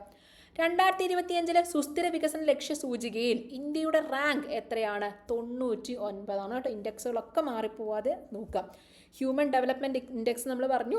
2025 സുസ്ഥിര വികസന ലക്ഷ്യ സൂചികയിൽ ഇന്ത്യയുടെ റാങ്ക് എത്രയാണ്? 99 ആണ് കേട്ടോ. ഇൻഡെക്സുകളൊക്കെ മാറിപ്പോവാതെ നോക്കാം. ഹ്യൂമൻ ഡെവലപ്മെന്റ് ഇൻഡെക്സ് നമ്മൾ പറഞ്ഞു